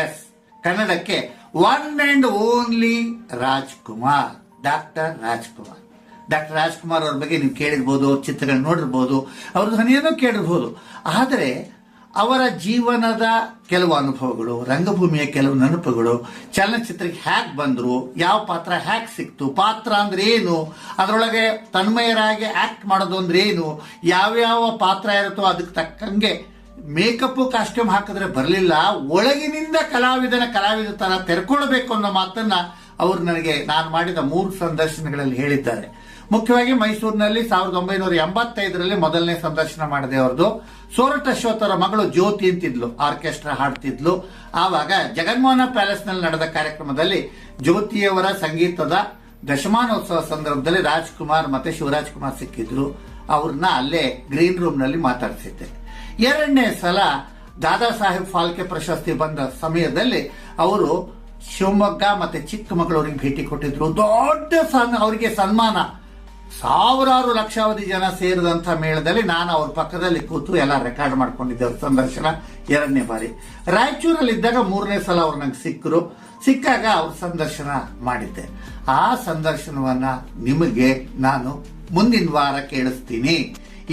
ಎಸ್, ಕನ್ನಡಕ್ಕೆ one and only Rajkumar, doctor Rajkumar. Doctor Rajkumar ಅವ್ರ ಬಗ್ಗೆ ನೀವು ಕೇಳಿರ್ಬೋದು, ಅವ್ರ ಚಿತ್ರಗಳು ನೋಡಿರ್ಬೋದು, ಅವ್ರ ಧ್ವನಿಯನ್ನು ಕೇಳಿರ್ಬೋದು. ಆದರೆ ಅವರ ಜೀವನದ ಕೆಲವು ಅನುಭವಗಳು, ರಂಗಭೂಮಿಯ ಕೆಲವು ನೆನಪುಗಳು, ಚಲನಚಿತ್ರಕ್ಕೆ ಹ್ಯಾಕ್ ಬಂದ್ರು, ಯಾವ ಪಾತ್ರ ಹ್ಯಾಕ್ ಸಿಕ್ತು, ಪಾತ್ರ ಅಂದ್ರೆ ಏನು, ಅದರೊಳಗೆ ತನ್ಮಯರಾಗಿ ಆಕ್ಟ್ ಮಾಡೋದು ಅಂದ್ರೆ ಏನು, ಯಾವ್ಯಾವ ಪಾತ್ರ ಇರುತ್ತೋ ಅದಕ್ಕೆ ತಕ್ಕಂಗೆ ಮೇಕಪ್ ಕಾಸ್ಟ್ಯೂಮ್ ಹಾಕಿದ್ರೆ ಬರಲಿಲ್ಲ, ಒಳಗಿನಿಂದ ಕಲಾವಿದ ತರ ತೆರ್ಕೊಳ್ಬೇಕು ಅನ್ನೋ ಮಾತನ್ನ ಅವರು ನನಗೆ ನಾನು ಮಾಡಿದ 3 ಸಂದರ್ಶನಗಳಲ್ಲಿ ಹೇಳಿದ್ದಾರೆ. ಮುಖ್ಯವಾಗಿ ಮೈಸೂರಿನಲ್ಲಿ 1985ರಲ್ಲಿ ಮೊದಲನೇ ಸಂದರ್ಶನ ಮಾಡಿದೆ ಅವ್ರದ್ದು. ಸೋರಠ ಅಶ್ವಥ್ ಅವರ ಮಗಳು ಜ್ಯೋತಿ ಅಂತಿದ್ಲು, ಆರ್ಕೆಸ್ಟ್ರಾ ಹಾಡ್ತಿದ್ಲು. ಆವಾಗ ಜಗನ್ಮೋಹನ ಪ್ಯಾಲೇಸ್ ನಲ್ಲಿ ನಡೆದ ಕಾರ್ಯಕ್ರಮದಲ್ಲಿ ಜ್ಯೋತಿಯವರ ಸಂಗೀತದ ದಶಮಾನೋತ್ಸವ ಸಂದರ್ಭದಲ್ಲಿ ರಾಜ್ಕುಮಾರ್ ಮತ್ತೆ ಶಿವರಾಜ್ ಕುಮಾರ್ ಸಿಕ್ಕಿದ್ರು. ಅವ್ರನ್ನ ಅಲ್ಲೇ ಗ್ರೀನ್ ರೂಮ್ ನಲ್ಲಿ ಮಾತಾಡಿಸಿದ್ದೆ. 2ನೇ ಸಲ ದಾದಾ ಸಾಹೇಬ್ ಫಾಲ್ಕೆ ಪ್ರಶಸ್ತಿ ಬಂದ ಸಮಯದಲ್ಲಿ ಅವರು ಶಿವಮೊಗ್ಗ ಮತ್ತೆ ಚಿಕ್ಕಮಗಳೂರಿಗೆ ಭೇಟಿ ಕೊಟ್ಟಿದ್ರು. ದೊಡ್ಡ ಅವರಿಗೆ ಸನ್ಮಾನ, ಸಾವಿರಾರು ಲಕ್ಷಾವಧಿ ಜನ ಸೇರಿದಂತ ಮೇಳದಲ್ಲಿ ನಾನು ಅವ್ರ ಪಕ್ಕದಲ್ಲಿ ಕೂತು ಎಲ್ಲ ರೆಕಾರ್ಡ್ ಮಾಡ್ಕೊಂಡಿದ್ದೆ. ಅವ್ರ ಸಂದರ್ಶನ 2ನೇ ಬಾರಿ. ರಾಯಚೂರಲ್ಲಿ ಇದ್ದಾಗ 3ನೇ ಸಲ ಅವ್ರು ನಂಗೆ ಸಿಕ್ಕಾಗ ಅವ್ರ ಸಂದರ್ಶನ ಮಾಡಿದ್ದೆ. ಆ ಸಂದರ್ಶನವನ್ನ ನಿಮಗೆ ನಾನು ಮುಂದಿನ ವಾರ ಕೇಳಿಸ್ತೀನಿ.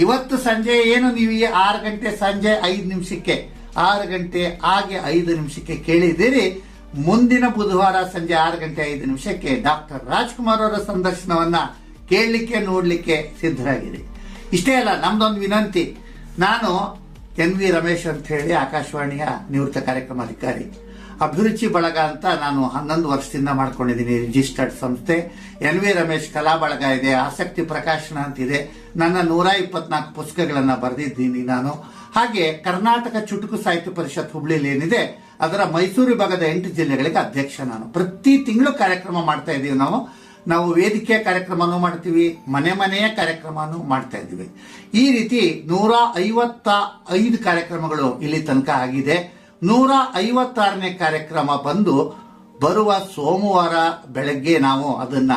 ಇವತ್ತು ಸಂಜೆ ಏನು ನೀವು 6 ಗಂಟೆ ಸಂಜೆ 5 ನಿಮಿಷಕ್ಕೆ 6 ಗಂಟೆ ಹಾಗೆ 5 ನಿಮಿಷಕ್ಕೆ ಕೇಳಿದ್ದೀರಿ. ಮುಂದಿನ ಬುಧವಾರ ಸಂಜೆ 6 ಗಂಟೆ 5 ನಿಮಿಷಕ್ಕೆ ಡಾಕ್ಟರ್ ರಾಜ್ಕುಮಾರ್ ಅವರ ಸಂದರ್ಶನವನ್ನ ಕೇಳಲಿಕ್ಕೆ ನೋಡ್ಲಿಕ್ಕೆ ಸಿದ್ಧರಾಗಿದೆ. ಇಷ್ಟೇ ಅಲ್ಲ, ನಮ್ದೊಂದು ವಿನಂತಿ. ನಾನು NV ರಮೇಶ್ ಅಂತ ಹೇಳಿ ಆಕಾಶವಾಣಿಯ ನಿವೃತ್ತ ಕಾರ್ಯಕ್ರಮಾಧಿಕಾರಿ. ಅಭಿರುಚಿ ಬಳಗ ಅಂತ ನಾನು 11 ವರ್ಷದಿಂದ ಮಾಡ್ಕೊಂಡಿದ್ದೀನಿ, ರಿಜಿಸ್ಟರ್ಡ್ ಸಂಸ್ಥೆ. NV ರಮೇಶ್ ಕಲಾ ಬಳಗ ಇದೆ, ಆಸಕ್ತಿ ಪ್ರಕಾಶನ ಅಂತಿದೆ. ನನ್ನ 124 ಪುಸ್ತಕಗಳನ್ನ ಬರೆದಿದ್ದೀನಿ ನಾನು. ಹಾಗೆ ಕರ್ನಾಟಕ ಚುಟುಕು ಸಾಹಿತ್ಯ ಪರಿಷತ್ ಹುಬ್ಳಿಲಿ ಏನಿದೆ ಅದರ ಮೈಸೂರು ವಿಭಾಗದ 8 ಜಿಲ್ಲೆಗಳಿಗೆ ಅಧ್ಯಕ್ಷ ನಾನು. ಪ್ರತಿ ತಿಂಗಳು ಕಾರ್ಯಕ್ರಮ ಮಾಡ್ತಾ ಇದ್ದೀವಿ ನಾವು ವೇದಿಕೆಯ ಕಾರ್ಯಕ್ರಮನೂ ಮಾಡ್ತೀವಿ, ಮನೆಯ ಕಾರ್ಯಕ್ರಮನೂ ಮಾಡ್ತಾ ಇದ್ದೀವಿ. ಈ ರೀತಿ 155 ಕಾರ್ಯಕ್ರಮಗಳು ಇಲ್ಲಿ ತನಕ ಆಗಿದೆ. 156ನೇ ಕಾರ್ಯಕ್ರಮ ಬಂದು ಬರುವ ಸೋಮವಾರ ಬೆಳಗ್ಗೆ ನಾವು ಅದನ್ನ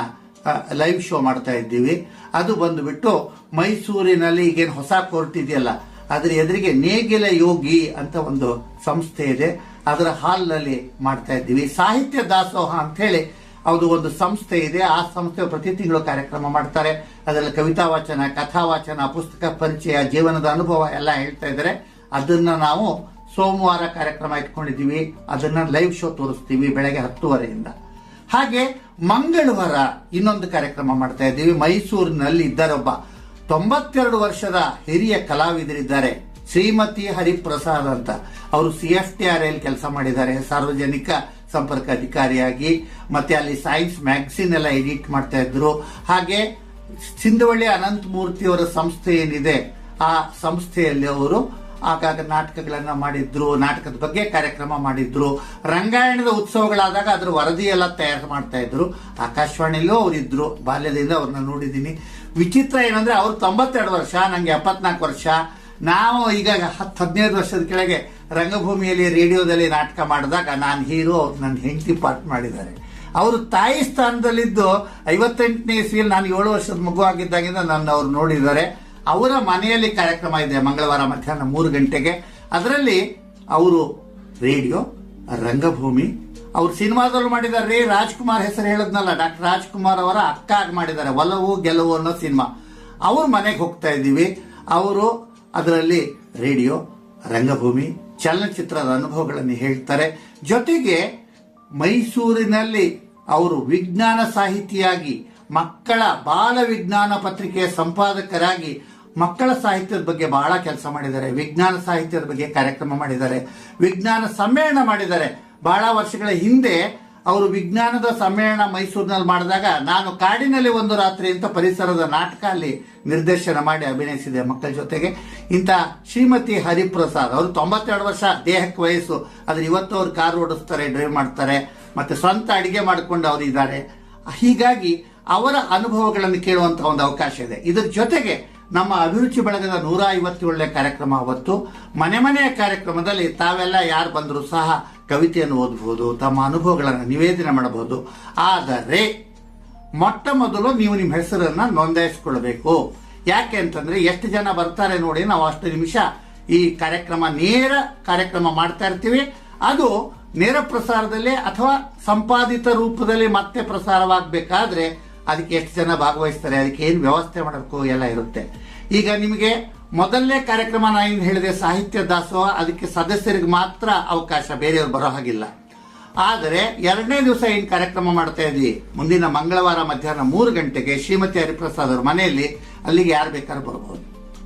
ಲೈವ್ ಶೋ ಮಾಡ್ತಾ ಇದ್ದೀವಿ. ಅದು ಬಂದುಬಿಟ್ಟು ಮೈಸೂರಿನಲ್ಲಿ ಈಗೇನು ಹೊಸ ಕೋರ್ಟ್ ಇದೆಯಲ್ಲ ಅದ್ರ ಎದುರಿಗೆ ನೇಗಿಲ ಯೋಗಿ ಅಂತ ಒಂದು ಸಂಸ್ಥೆ ಇದೆ, ಅದರ ಹಾಲ್ನಲ್ಲಿ ಮಾಡ್ತಾ ಇದ್ದೀವಿ. ಸಾಹಿತ್ಯ ದಾಸೋಹ ಅಂತ ಹೇಳಿ ಅದು ಒಂದು ಸಂಸ್ಥೆ ಇದೆ. ಆ ಸಂಸ್ಥೆ ಪ್ರತಿ ತಿಂಗಳು ಕಾರ್ಯಕ್ರಮ ಮಾಡ್ತಾರೆ. ಅದರಲ್ಲಿ ಕವಿತಾ ವಾಚನ, ಕಥಾ ವಾಚನ, ಪುಸ್ತಕ ಪರಿಚಯ, ಜೀವನದ ಅನುಭವ ಎಲ್ಲ ಹೇಳ್ತಾ ಇದ್ದಾರೆ. ಅದನ್ನ ನಾವು ಸೋಮವಾರ ಕಾರ್ಯಕ್ರಮ ಇಟ್ಕೊಂಡಿದ್ದೀವಿ. ಅದನ್ನ ಲೈವ್ ಶೋ ತೋರಿಸ್ತೀವಿ ಬೆಳಗ್ಗೆ 10:30ಯಿಂದ. ಹಾಗೆ ಮಂಗಳವಾರ ಇನ್ನೊಂದು ಕಾರ್ಯಕ್ರಮ ಮಾಡ್ತಾ ಇದ್ದೀವಿ. ಮೈಸೂರಿನಲ್ಲಿ ಇದ್ದಾರೊಬ್ಬ 92 ವರ್ಷದ ಹಿರಿಯ ಕಲಾವಿದರಿದ್ದಾರೆ, ಶ್ರೀಮತಿ ಹರಿಪ್ರಸಾದ್ ಅಂತ. ಅವರು CFTRL ಕೆಲಸ ಮಾಡಿದ್ದಾರೆ, ಸಾರ್ವಜನಿಕ ಸಂಪರ್ಕ ಅಧಿಕಾರಿಯಾಗಿ. ಮತ್ತೆ ಅಲ್ಲಿ ಸೈನ್ಸ್ ಮ್ಯಾಗಝಿನ್ ಎಲ್ಲ ಎಡಿಟ್ ಮಾಡ್ತಾ ಇದ್ರು. ಹಾಗೆ ಸಿಂಧವಳ್ಳಿ ಅನಂತಮೂರ್ತಿ ಅವರ ಸಂಸ್ಥೆ ಏನಿದೆ, ಆ ಸಂಸ್ಥೆಯಲ್ಲಿ ಅವರು ಆಗಾಗ ನಾಟಕಗಳನ್ನ ಮಾಡಿದ್ರು, ನಾಟಕದ ಬಗ್ಗೆ ಕಾರ್ಯಕ್ರಮ ಮಾಡಿದ್ರು. ರಂಗಾಯಣದ ಉತ್ಸವಗಳಾದಾಗ ಅದ್ರ ವರದಿ ಎಲ್ಲ ತಯಾರು ಮಾಡ್ತಾ ಇದ್ರು. ಆಕಾಶವಾಣಿಯಲ್ಲೂ ಅವರಿದ್ರು, ಬಾಲ್ಯದಿಂದ ಅವ್ರನ್ನ ನೋಡಿದ್ದೀನಿ. ವಿಚಿತ್ರ ಏನಂದ್ರೆ ಅವ್ರು 92 ವರ್ಷ, ನಂಗೆ 74 ವರ್ಷ. ನಾವು ಈಗ 10-15 ವರ್ಷದ ಕೆಳಗೆ ರಂಗಭೂಮಿಯಲ್ಲಿ ರೇಡಿಯೋದಲ್ಲಿ ನಾಟಕ ಮಾಡಿದಾಗ ನಾನು ಹೀರೋ, ಅವ್ರು ನನ್ನ ಹೆಂಡತಿ ಪಾರ್ಟ್ ಮಾಡಿದ್ದಾರೆ. ಅವರು ತಾಯಿ ಸ್ಥಾನದಲ್ಲಿದ್ದು 58ನೇ ಇಸ್ವಿಯಲ್ಲಿ ನಾನು 7 ವರ್ಷದ ಮಗು ಆಗಿದ್ದಾಗಿಂದ ನನ್ನ ಅವ್ರು ನೋಡಿದ್ದಾರೆ. ಅವರ ಮನೆಯಲ್ಲಿ ಕಾರ್ಯಕ್ರಮ ಇದೆ ಮಂಗಳವಾರ ಮಧ್ಯಾಹ್ನ 3 ಗಂಟೆಗೆ. ಅದರಲ್ಲಿ ಅವರು ರೇಡಿಯೋ, ರಂಗಭೂಮಿ, ಅವ್ರು ಸಿನಿಮಾದಲ್ಲೂ ಮಾಡಿದ್ದಾರೆ. ರಾಜ್ಕುಮಾರ್ ಹೆಸರು ಹೇಳದ್ನಲ್ಲ, ಡಾಕ್ಟರ್ ರಾಜ್ಕುಮಾರ್ ಅವರ ಅಕ್ಕ ಆಗಿ ಮಾಡಿದ್ದಾರೆ ಒಲವು ಗೆಲುವು ಅನ್ನೋ ಸಿನಿಮಾ. ಅವ್ರ ಮನೆಗೆ ಹೋಗ್ತಾ ಇದ್ದೀವಿ. ಅವರು ಅದರಲ್ಲಿ ರೇಡಿಯೋ, ರಂಗಭೂಮಿ, ಚಲನಚಿತ್ರದ ಅನುಭವಗಳನ್ನು ಹೇಳ್ತಾರೆ. ಜೊತೆಗೆ ಮೈಸೂರಿನಲ್ಲಿ ಅವರು ವಿಜ್ಞಾನ ಸಾಹಿತಿಯಾಗಿ, ಮಕ್ಕಳ ಬಾಲ ವಿಜ್ಞಾನ ಪತ್ರಿಕೆಯ ಸಂಪಾದಕರಾಗಿ ಮಕ್ಕಳ ಸಾಹಿತ್ಯದ ಬಗ್ಗೆ ಬಹಳ ಕೆಲಸ ಮಾಡಿದ್ದಾರೆ. ವಿಜ್ಞಾನ ಸಾಹಿತ್ಯದ ಬಗ್ಗೆ ಕಾರ್ಯಕ್ರಮ ಮಾಡಿದ್ದಾರೆ, ವಿಜ್ಞಾನ ಸಮ್ಮೇಳನ ಮಾಡಿದ್ದಾರೆ. ಬಹಳ ವರ್ಷಗಳ ಹಿಂದೆ ಅವರು ವಿಜ್ಞಾನದ ಸಮ್ಮೇಳನ ಮೈಸೂರಿನಲ್ಲಿ ಮಾಡಿದಾಗ ನಾನು ಕಾಡಿನಲ್ಲಿ ಒಂದು ರಾತ್ರಿ ಅಂತ ಪರಿಸರದ ನಾಟಕ ಅಲ್ಲಿ ನಿರ್ದೇಶನ ಮಾಡಿ ಅಭಿನಯಿಸಿದೆ ಮಕ್ಕಳ ಜೊತೆಗೆ. ಇಂಥ ಶ್ರೀಮತಿ ಹರಿಪ್ರಸಾದ್ ಅವರು 92 ವರ್ಷ, ದೇಹಕ್ಕೆ ವಯಸ್ಸು, ಆದ್ರೆ ಇವತ್ತು ಅವ್ರು ಕಾರ್ ಓಡಿಸ್ತಾರೆ, ಡ್ರೈವ್ ಮಾಡ್ತಾರೆ, ಮತ್ತೆ ಸ್ವಂತ ಅಡಿಗೆ ಮಾಡಿಕೊಂಡು ಅವರು ಇದ್ದಾರೆ. ಹೀಗಾಗಿ ಅವರ ಅನುಭವಗಳನ್ನು ಕೇಳುವಂತ ಒಂದು ಅವಕಾಶ ಇದೆ. ಇದರ ಜೊತೆಗೆ ನಮ್ಮ ಅಭಿರುಚಿ ಬಳಗದ 157ನೇ ಕಾರ್ಯಕ್ರಮ ಅವತ್ತು. ಮನೆ ಮನೆಯ ಕಾರ್ಯಕ್ರಮದಲ್ಲಿ ತಾವೆಲ್ಲ ಯಾರು ಬಂದರೂ ಸಹ ಕವಿತೆಯನ್ನು ಓದಬಹುದು, ತಮ್ಮ ಅನುಭವಗಳನ್ನು ನಿವೇದನೆ ಮಾಡಬಹುದು. ಆದರೆ ಮೊಟ್ಟ ಮೊದಲು ನೀವು ನಿಮ್ಮ ಹೆಸರನ್ನ ನೋಂದಾಯಿಸಿಕೊಳ್ಬೇಕು. ಯಾಕೆ ಅಂತಂದ್ರೆ ಎಷ್ಟು ಜನ ಬರ್ತಾರೆ ನೋಡಿ, ನಾವು ಅಷ್ಟು ನಿಮಿಷ ಈ ಕಾರ್ಯಕ್ರಮ ನೇರ ಕಾರ್ಯಕ್ರಮ ಮಾಡ್ತಾ ಇರ್ತೀವಿ. ಅದು ನೇರ ಪ್ರಸಾರದಲ್ಲಿ ಅಥವಾ ಸಂಪಾದಿತ ರೂಪದಲ್ಲಿ ಮತ್ತೆ ಪ್ರಸಾರವಾಗಬೇಕಾದ್ರೆ ಅದಕ್ಕೆ ಎಷ್ಟು ಜನ ಭಾಗವಹಿಸ್ತಾರೆ, ಅದಕ್ಕೆ ಏನು ವ್ಯವಸ್ಥೆ ಮಾಡಬೇಕು ಎಲ್ಲ ಇರುತ್ತೆ. ಈಗ ನಿಮಗೆ ಮೊದಲನೇ ಕಾರ್ಯಕ್ರಮ ನಾನು ಹೇಳಿದೆ ಸಾಹಿತ್ಯ ದಾಸೋಹ, ಅದಕ್ಕೆ ಸದಸ್ಯರಿಗೆ ಮಾತ್ರ ಅವಕಾಶ, ಬೇರೆಯವ್ರು ಬರೋ ಹಾಗಿಲ್ಲ. ಆದರೆ 2ನೇ ದಿವಸ ಏನು ಕಾರ್ಯಕ್ರಮ ಮಾಡ್ತಾ ಇದ್ವಿ, ಮುಂದಿನ ಮಂಗಳವಾರ ಮಧ್ಯಾಹ್ನ 3 ಗಂಟೆಗೆ ಶ್ರೀಮತಿ ಹರಿಪ್ರಸಾದ್ ಅವ್ರ ಮನೆಯಲ್ಲಿ. ಅಲ್ಲಿಗೆ ಯಾರು ಬೇಕಾದ್ರೂ ಬರ್ಬೋದು,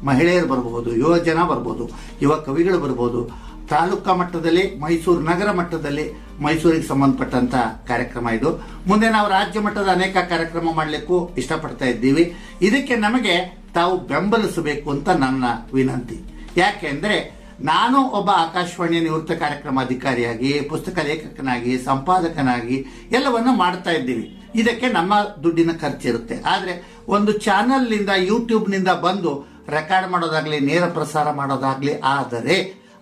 ಮಹಿಳೆಯರು ಬರ್ಬೋದು, ಯುವ ಜನ ಬರ್ಬೋದು, ಯುವ ಕವಿಗಳು ಬರ್ಬೋದು. ತಾಲೂಕಾ ಮಟ್ಟದಲ್ಲಿ, ಮೈಸೂರು ನಗರ ಮಟ್ಟದಲ್ಲಿ ಮೈಸೂರಿಗೆ ಸಂಬಂಧಪಟ್ಟಂತ ಕಾರ್ಯಕ್ರಮ ಇದು. ಮುಂದೆ ನಾವು ರಾಜ್ಯ ಮಟ್ಟದ ಅನೇಕ ಕಾರ್ಯಕ್ರಮ ಮಾಡಲಿಕ್ಕೂ ಇಷ್ಟಪಡ್ತಾ ಇದ್ದೀವಿ. ಇದಕ್ಕೆ ನಮಗೆ ತಾವು ಬೆಂಬಲಿಸಬೇಕು ಅಂತ ನನ್ನ ವಿನಂತಿ. ಯಾಕೆ ಅಂದ್ರೆ ನಾನು ಒಬ್ಬ ಆಕಾಶವಾಣಿಯ ನಿವೃತ್ತ ಕಾರ್ಯಕ್ರಮ ಅಧಿಕಾರಿಯಾಗಿ, ಪುಸ್ತಕ ಲೇಖಕನಾಗಿ, ಸಂಪಾದಕನಾಗಿ ಎಲ್ಲವನ್ನ ಮಾಡ್ತಾ ಇದ್ದೀವಿ. ಇದಕ್ಕೆ ನಮ್ಮ ದುಡ್ಡಿನ ಖರ್ಚಿರುತ್ತೆ. ಆದ್ರೆ ಒಂದು ಚಾನೆಲ್ನಿಂದ, ಯೂಟ್ಯೂಬ್ನಿಂದ ಬಂದು ರೆಕಾರ್ಡ್ ಮಾಡೋದಾಗ್ಲಿ, ನೇರ ಪ್ರಸಾರ ಮಾಡೋದಾಗ್ಲಿ ಆದರೆ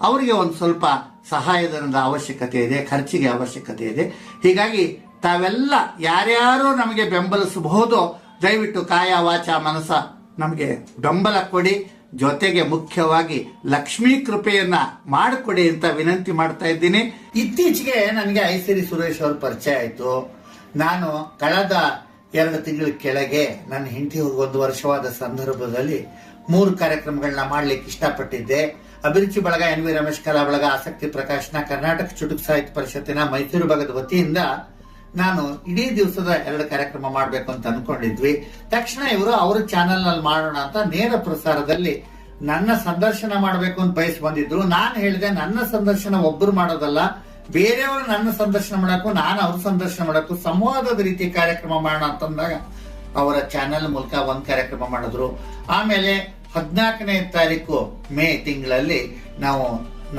ಅವರಿಗೆ ಒಂದು ಸ್ವಲ್ಪ ಸಹಾಯಧನದ ಅವಶ್ಯಕತೆ ಇದೆ, ಖರ್ಚಿಗೆ ಅವಶ್ಯಕತೆ ಇದೆ. ಹೀಗಾಗಿ ತಾವೆಲ್ಲ ಯಾರ್ಯಾರು ನಮಗೆ ಬೆಂಬಲಿಸಬಹುದು, ದಯವಿಟ್ಟು ಕಾಯ ವಾಚ ಮನಸ ನಮಗೆ ಬೆಂಬಲ ಕೊಡಿ. ಜೊತೆಗೆ ಮುಖ್ಯವಾಗಿ ಲಕ್ಷ್ಮೀ ಕೃಪೆಯನ್ನ ಮಾಡಿಕೊಡಿ ಅಂತ ವಿನಂತಿ ಮಾಡ್ತಾ ಇದ್ದೀನಿ. ಇತ್ತೀಚೆಗೆ ನನಗೆ ಐಸಿರಿ ಸುರೇಶ್ ಅವ್ರ ಪರಿಚಯ ಆಯ್ತು. ನಾನು ಕಳೆದ 2 ತಿಂಗಳ ಕೆಳಗೆ ನನ್ನ ಹೆಂಡತಿ 1 ವರ್ಷವಾದ ಸಂದರ್ಭದಲ್ಲಿ 3 ಕಾರ್ಯಕ್ರಮಗಳನ್ನ ಮಾಡ್ಲಿಕ್ಕೆ ಇಷ್ಟಪಟ್ಟಿದ್ದೆ. ಅಭಿರುಚಿ ಬಳಗ, NV ರಮೇಶ್ ಕಲಾ ಬಳಗ, ಆಸಕ್ತಿ ಪ್ರಕಾಶನ, ಕರ್ನಾಟಕ ಚುಟುಕು ಸಾಹಿತ್ಯ ಪರಿಷತ್ತಿನ ಮೈಸೂರು ಭಾಗದ ವತಿಯಿಂದ ನಾನು ಇಡೀ ದಿವಸದ 2 ಕಾರ್ಯಕ್ರಮ ಮಾಡಬೇಕು ಅಂತ ಅನ್ಕೊಂಡಿದ್ವಿ. ತಕ್ಷಣ ಇವರು ಅವ್ರ ಚಾನೆಲ್ ನಲ್ಲಿ ಮಾಡೋಣ ಅಂತ ನೇರ ಪ್ರಸಾರದಲ್ಲಿ ನನ್ನ ಸಂದರ್ಶನ ಮಾಡಬೇಕು ಅಂತ ಬಯಸಿ ಬಂದಿದ್ರು. ನಾನು ಹೇಳಿದೆ, ನನ್ನ ಸಂದರ್ಶನ ಒಬ್ಬರು ಮಾಡೋದಲ್ಲ, ಬೇರೆಯವರು ನನ್ನ ಸಂದರ್ಶನ ಮಾಡಕ್ಕೂ, ನಾನು ಅವ್ರ ಸಂದರ್ಶನ ಮಾಡಕ್ಕೂ ಸಂವಾದದ ರೀತಿ ಕಾರ್ಯಕ್ರಮ ಮಾಡೋಣ ಅಂತಂದಾಗ ಅವರ ಚಾನೆಲ್ ಮೂಲಕ 1 ಕಾರ್ಯಕ್ರಮ ಮಾಡಿದ್ರು. ಆಮೇಲೆ 14ನೇ ತಾರೀಕು ಮೇ ತಿಂಗಳಲ್ಲಿ ನಾವು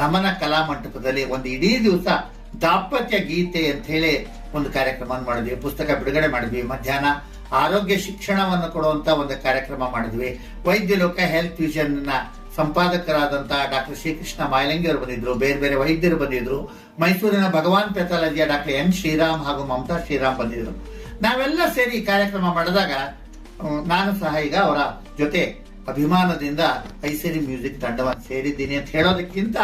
ನಮನ ಕಲಾ ಮಂಟಪದಲ್ಲಿ ಒಂದು ಇಡೀ ದಿವಸ ದಾಂಪತ್ಯ ಗೀತೆ ಅಂತ ಹೇಳಿ ಒಂದು ಕಾರ್ಯಕ್ರಮ ಮಾಡಿದ್ವಿ. ಪುಸ್ತಕ ಬಿಡುಗಡೆ ಮಾಡಿದ್ವಿ. ಮಧ್ಯಾಹ್ನ ಆರೋಗ್ಯ ಶಿಕ್ಷಣವನ್ನು ಕೊಡುವಂತ ಒಂದು ಕಾರ್ಯಕ್ರಮ ಮಾಡಿದ್ವಿ. ವೈದ್ಯ ಲೋಕ ಹೆಲ್ತ್ ವಿಷನ್ ನ ಸಂಪಾದಕರಾದಂತಹ ಡಾಕ್ಟರ್ ಶ್ರೀಕೃಷ್ಣ ಮಾಯಲಂಗಿ ಅವರು ಬಂದಿದ್ರು, ಬೇರೆ ಬೇರೆ ವೈದ್ಯರು ಬಂದಿದ್ರು. ಮೈಸೂರಿನ ಭಗವಾನ್ ಪೆಥಾಲಜಿಯ ಡಾಕ್ಟರ್ ಎನ್ ಶ್ರೀರಾಮ್ ಹಾಗೂ ಮಮತಾ ಶ್ರೀರಾಮ್ ಬಂದಿದ್ರು. ನಾವೆಲ್ಲ ಸೇರಿ ಈ ಕಾರ್ಯಕ್ರಮ ಮಾಡಿದಾಗ ನಾನು ಸಹ ಈಗ ಅವರ ಜೊತೆ ಅಭಿಮಾನದಿಂದ ಐಸಿರಿ ಮ್ಯೂಸಿಕ್ ತಂಡವನ್ನು ಸೇರಿದ್ದೀನಿ ಅಂತ ಹೇಳೋದಕ್ಕಿಂತ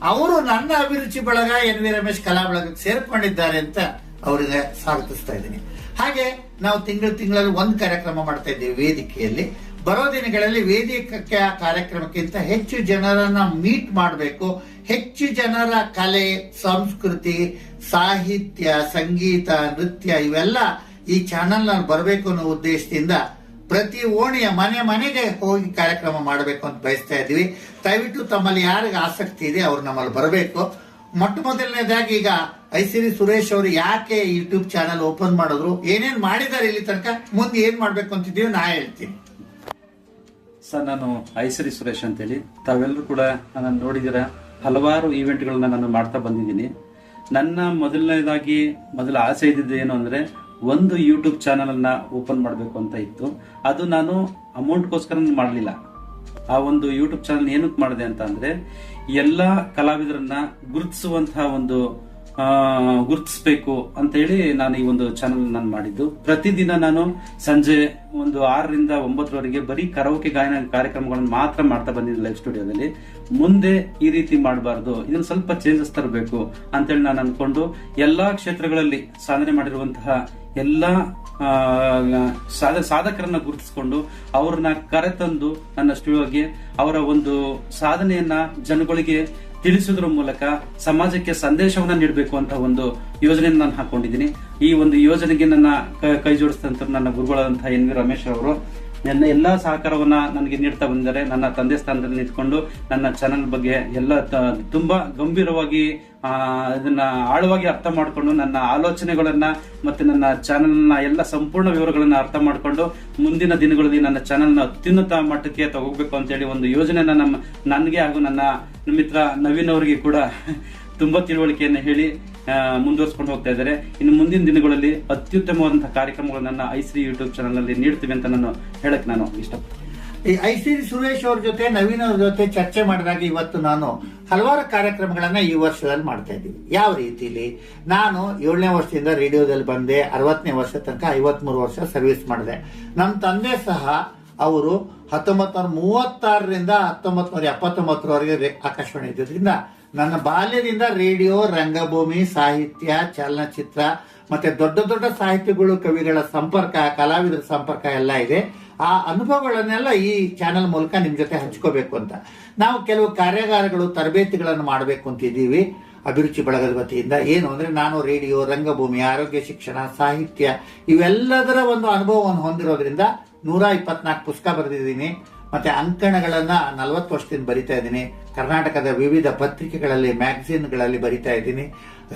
ಅವರು ನನ್ನ ಅಭಿರುಚಿ ಬಳಗ, NV ರಮೇಶ್ ಕಲಾ ಬಳಗಕ್ಕೆ ಸೇರ್ಕೊಂಡಿದ್ದಾರೆ ಅಂತ ಅವರಿಗೆ ಸ್ವಾಗತಿಸ್ತಾ ಇದ್ದೀನಿ. ಹಾಗೆ ನಾವು ತಿಂಗಳಲ್ಲಿ 1 ಕಾರ್ಯಕ್ರಮ ಮಾಡ್ತಾ ಇದ್ದೀವಿ ವೇದಿಕೆಯಲ್ಲಿ. ಬರೋ ದಿನಗಳಲ್ಲಿ ವೇದಿಕೆ ಕಾರ್ಯಕ್ರಮಕ್ಕಿಂತ ಹೆಚ್ಚು ಜನರನ್ನ ಮೀಟ್ ಮಾಡಬೇಕು, ಹೆಚ್ಚು ಜನರ ಕಲೆ, ಸಂಸ್ಕೃತಿ, ಸಾಹಿತ್ಯ, ಸಂಗೀತ, ನೃತ್ಯ ಇವೆಲ್ಲ ಈ ಚಾನೆಲ್ ನಲ್ಲಿ ಬರಬೇಕು ಅನ್ನೋ ಉದ್ದೇಶದಿಂದ ಪ್ರತಿ ಓಣಿಯ ಮನೆಗೆ ಹೋಗಿ ಕಾರ್ಯಕ್ರಮ ಮಾಡಬೇಕು ಅಂತ ಬಯಸ್ತಾ ಇದ್ವಿ. ದಯವಿಟ್ಟು ತಮ್ಮಲ್ಲಿ ಯಾರಿಗೆ ಆಸಕ್ತಿ ಇದೆ ಅವ್ರು ನಮ್ಮಲ್ಲಿ ಬರಬೇಕು. ಮೊಟ್ಟ ಮೊದಲನೇದಾಗಿ ಈಗ ಐಸಿರಿ ಸುರೇಶ್ ಅವರು ಯಾಕೆ ಯೂಟ್ಯೂಬ್ ಚಾನೆಲ್ ಓಪನ್ ಮಾಡಿದ್ರು, ಏನೇನ್ ಮಾಡಿದ್ದಾರೆ ಇಲ್ಲಿ ತನಕ, ಮುಂದೆ ಏನ್ ಮಾಡ್ಬೇಕು ಅಂತಿದ್ದೀವಿ ನಾ ಹೇಳ್ತೀನಿ. ಸರ್, ನಾನು ಐಸಿರಿ ಸುರೇಶ್ ಅಂತೇಳಿ, ತಾವೆಲ್ಲರೂ ಕೂಡ ನಾನು ನೋಡಿದಿರ ಹಲವಾರು ಈವೆಂಟ್ಗಳನ್ನ ನಾನು ಮಾಡ್ತಾ ಬಂದಿದ್ದೀನಿ. ನನ್ನ ಮೊದಲ ಆಸೆ ಇದ್ದಿದ್ದು ಏನು ಅಂದ್ರೆ ಒಂದು ಯೂಟ್ಯೂಬ್ ಚಾನಲ್ ಅನ್ನ ಓಪನ್ ಮಾಡಬೇಕು ಅಂತ ಇತ್ತು. ಅದು ನಾನು ಅಮೌಂಟ್ಗೋಸ್ಕರ ಮಾಡಲಿಲ್ಲ. ಆ ಒಂದು ಯೂಟ್ಯೂಬ್ ಚಾನಲ್ ಏನಕ್ಕೆ ಮಾಡಿದೆ ಅಂತ ಅಂದ್ರೆ ಎಲ್ಲ ಕಲಾವಿದರನ್ನ ಗುರುತಿಸುವಂತಹ ಒಂದು ಗುರುತಿಸಬೇಕು ಅಂತ ಹೇಳಿ ನಾನು ಈ ಒಂದು ಚಾನಲ್ ನಾನು ಮಾಡಿದ್ದು. ಪ್ರತಿದಿನ ನಾನು ಸಂಜೆ ಒಂದು 6 ರಿಂದ 9 ಬರೀ ಕರಾವೋಕೆ ಗಾಯನ ಕಾರ್ಯಕ್ರಮಗಳನ್ನು ಮಾತ್ರ ಮಾಡ್ತಾ ಬಂದಿದ್ದೆ ಲೈವ್ ಸ್ಟುಡಿಯೋದಲ್ಲಿ. ಮುಂದೆ ಈ ರೀತಿ ಮಾಡಬಾರ್ದು, ಇದನ್ನ ಸ್ವಲ್ಪ ಚೇಂಜಸ್ ತರಬೇಕು ಅಂತೇಳಿ ನಾನು ಅನ್ಕೊಂಡು ಎಲ್ಲಾ ಕ್ಷೇತ್ರಗಳಲ್ಲಿ ಸಾಧನೆ ಮಾಡಿರುವಂತಹ ಎಲ್ಲಾ ಸಾಧಕರನ್ನ ಗುರುತಿಸಿಕೊಂಡು ಅವ್ರನ್ನ ಕರೆತಂದು ನನ್ನ ಸ್ಟುಡಿಯೋಗೆ ಅವರ ಒಂದು ಸಾಧನೆಯನ್ನ ಜನಗಳಿಗೆ ತಿಳಿಸುವುದರ ಮೂಲಕ ಸಮಾಜಕ್ಕೆ ಸಂದೇಶವನ್ನ ನೀಡಬೇಕು ಅಂತ ಒಂದು ಯೋಜನೆಯನ್ನು ನಾನು ಹಾಕೊಂಡಿದ್ದೀನಿ. ಈ ಒಂದು ಯೋಜನೆಗೆ ನನ್ನ ಕೈ ಜೋಡಿಸಿದಂತ ನನ್ನ ಗುರುಗಳಾದಂತಹ ಎನ್ ವಿ ರಮೇಶ್ ಅವರು ನನ್ನ ಎಲ್ಲಾ ಸಹಕಾರವನ್ನ ನನಗೆ ನೀಡ್ತಾ ಬಂದಿದ್ದಾರೆ. ನನ್ನ ತಂದೆ ಸ್ಥಾನದಲ್ಲಿ ನಿಂತ್ಕೊಂಡು ನನ್ನ ಚಾನೆಲ್ ಬಗ್ಗೆ ಎಲ್ಲ ತುಂಬಾ ಗಂಭೀರವಾಗಿ ಇದನ್ನ ಆಳವಾಗಿ ಅರ್ಥ ಮಾಡಿಕೊಂಡು ನನ್ನ ಆಲೋಚನೆಗಳನ್ನ ಮತ್ತೆ ನನ್ನ ಚಾನೆಲ್ ನ ಎಲ್ಲ ಸಂಪೂರ್ಣ ವಿವರಗಳನ್ನ ಅರ್ಥ ಮಾಡಿಕೊಂಡು ಮುಂದಿನ ದಿನಗಳಲ್ಲಿ ನನ್ನ ಚಾನೆಲ್ ನ ಅತ್ಯುನ್ನತ ಮಟ್ಟಕ್ಕೆ ತಗೋಬೇಕು ಅಂತ ಹೇಳಿ ಒಂದು ಯೋಜನೆಯನ್ನ ನನಗೆ ಹಾಗೂ ನನ್ನ ಮಿತ್ರ ನವೀನ್ ಅವರಿಗೆ ಕೂಡ ತುಂಬಾ ತಿಳುವಳಿಕೆಯನ್ನು ಹೇಳಿ ಮುಂದುವರಿಸಿಕೊಂಡು ಹೋಗ್ತಾ ಇದ್ದಾರೆ. ಇನ್ನು ಮುಂದಿನ ದಿನಗಳಲ್ಲಿ ಅತ್ಯುತ್ತಮವಾದಂತಹ ಕಾರ್ಯಕ್ರಮಗಳನ್ನು ನನ್ನ ಐಸಿರಿ ಯೂಟ್ಯೂಬ್ ಚಾನಲ್ ನಲ್ಲಿ ನೀಡ್ತೀವಿ ಅಂತ ನಾನು ಹೇಳಕ್ ನಾನು ಇಷ್ಟಪಡ್ತೀನಿ. ಈ ಐಸಿರಿ ಸುರೇಶ್ ಅವ್ರ ಜೊತೆ, ನವೀನ್ ಅವ್ರ ಜೊತೆ ಚರ್ಚೆ ಮಾಡಿದಾಗ ಇವತ್ತು ನಾನು ಹಲವಾರು ಕಾರ್ಯಕ್ರಮಗಳನ್ನ ಈ ವರ್ಷದಲ್ಲಿ ಮಾಡ್ತಾ ಇದ್ದೀವಿ. ಯಾವ ರೀತಿಲಿ, ನಾನು 7ನೇ ವರ್ಷದಿಂದ ರೇಡಿಯೋದಲ್ಲಿ ಬಂದೆ, 60ನೇ ವರ್ಷ ತನಕ 53 ವರ್ಷ ಸರ್ವಿಸ್ ಮಾಡಿದೆ. ನಮ್ಮ ತಂದೆ ಸಹ ಅವರು 1936ರಿಂದ 1979ರವರೆಗೆ ಆಕಾಶವಾಣಿ ಇದ್ದಿದ್ರಿಂದ ನನ್ನ ಬಾಲ್ಯದಿಂದ ರೇಡಿಯೋ, ರಂಗಭೂಮಿ, ಸಾಹಿತ್ಯ, ಚಲನಚಿತ್ರ ಮತ್ತೆ ದೊಡ್ಡ ದೊಡ್ಡ ಸಾಹಿತ್ಯಗಳು, ಕವಿಗಳ ಸಂಪರ್ಕ, ಕಲಾವಿದರ ಸಂಪರ್ಕ ಎಲ್ಲ ಇದೆ. ಆ ಅನುಭವಗಳನ್ನೆಲ್ಲ ಈ ಚಾನೆಲ್ ಮೂಲಕ ನಿಮ್ ಜೊತೆ ಹಂಚ್ಕೋಬೇಕು ಅಂತ ನಾವು ಕೆಲವು ಕಾರ್ಯಾಗಾರಗಳು, ತರಬೇತಿಗಳನ್ನು ಮಾಡಬೇಕು ಅಂತಿದ್ದೀವಿ ಅಭಿರುಚಿ ಬಳಗದ ವತಿಯಿಂದ. ಏನು ಅಂದ್ರೆ ನಾನು ರೇಡಿಯೋ, ರಂಗಭೂಮಿ, ಆರೋಗ್ಯ ಶಿಕ್ಷಣ, ಸಾಹಿತ್ಯ ಇವೆಲ್ಲದರ ಒಂದು ಅನುಭವವನ್ನು ಹೊಂದಿರೋದ್ರಿಂದ 124 ಪುಸ್ತಕ ಬರೆದಿದ್ದೀನಿ. ಮತ್ತೆ ಅಂಕಣಗಳನ್ನ 40 ವರ್ಷದಿಂದ ಬರಿತಾ ಇದ್ದೀನಿ. ಕರ್ನಾಟಕದ ವಿವಿಧ ಪತ್ರಿಕೆಗಳಲ್ಲಿ, ಮ್ಯಾಗಝಿನ್ಗಳಲ್ಲಿ ಬರಿತಾ ಇದ್ದೀನಿ,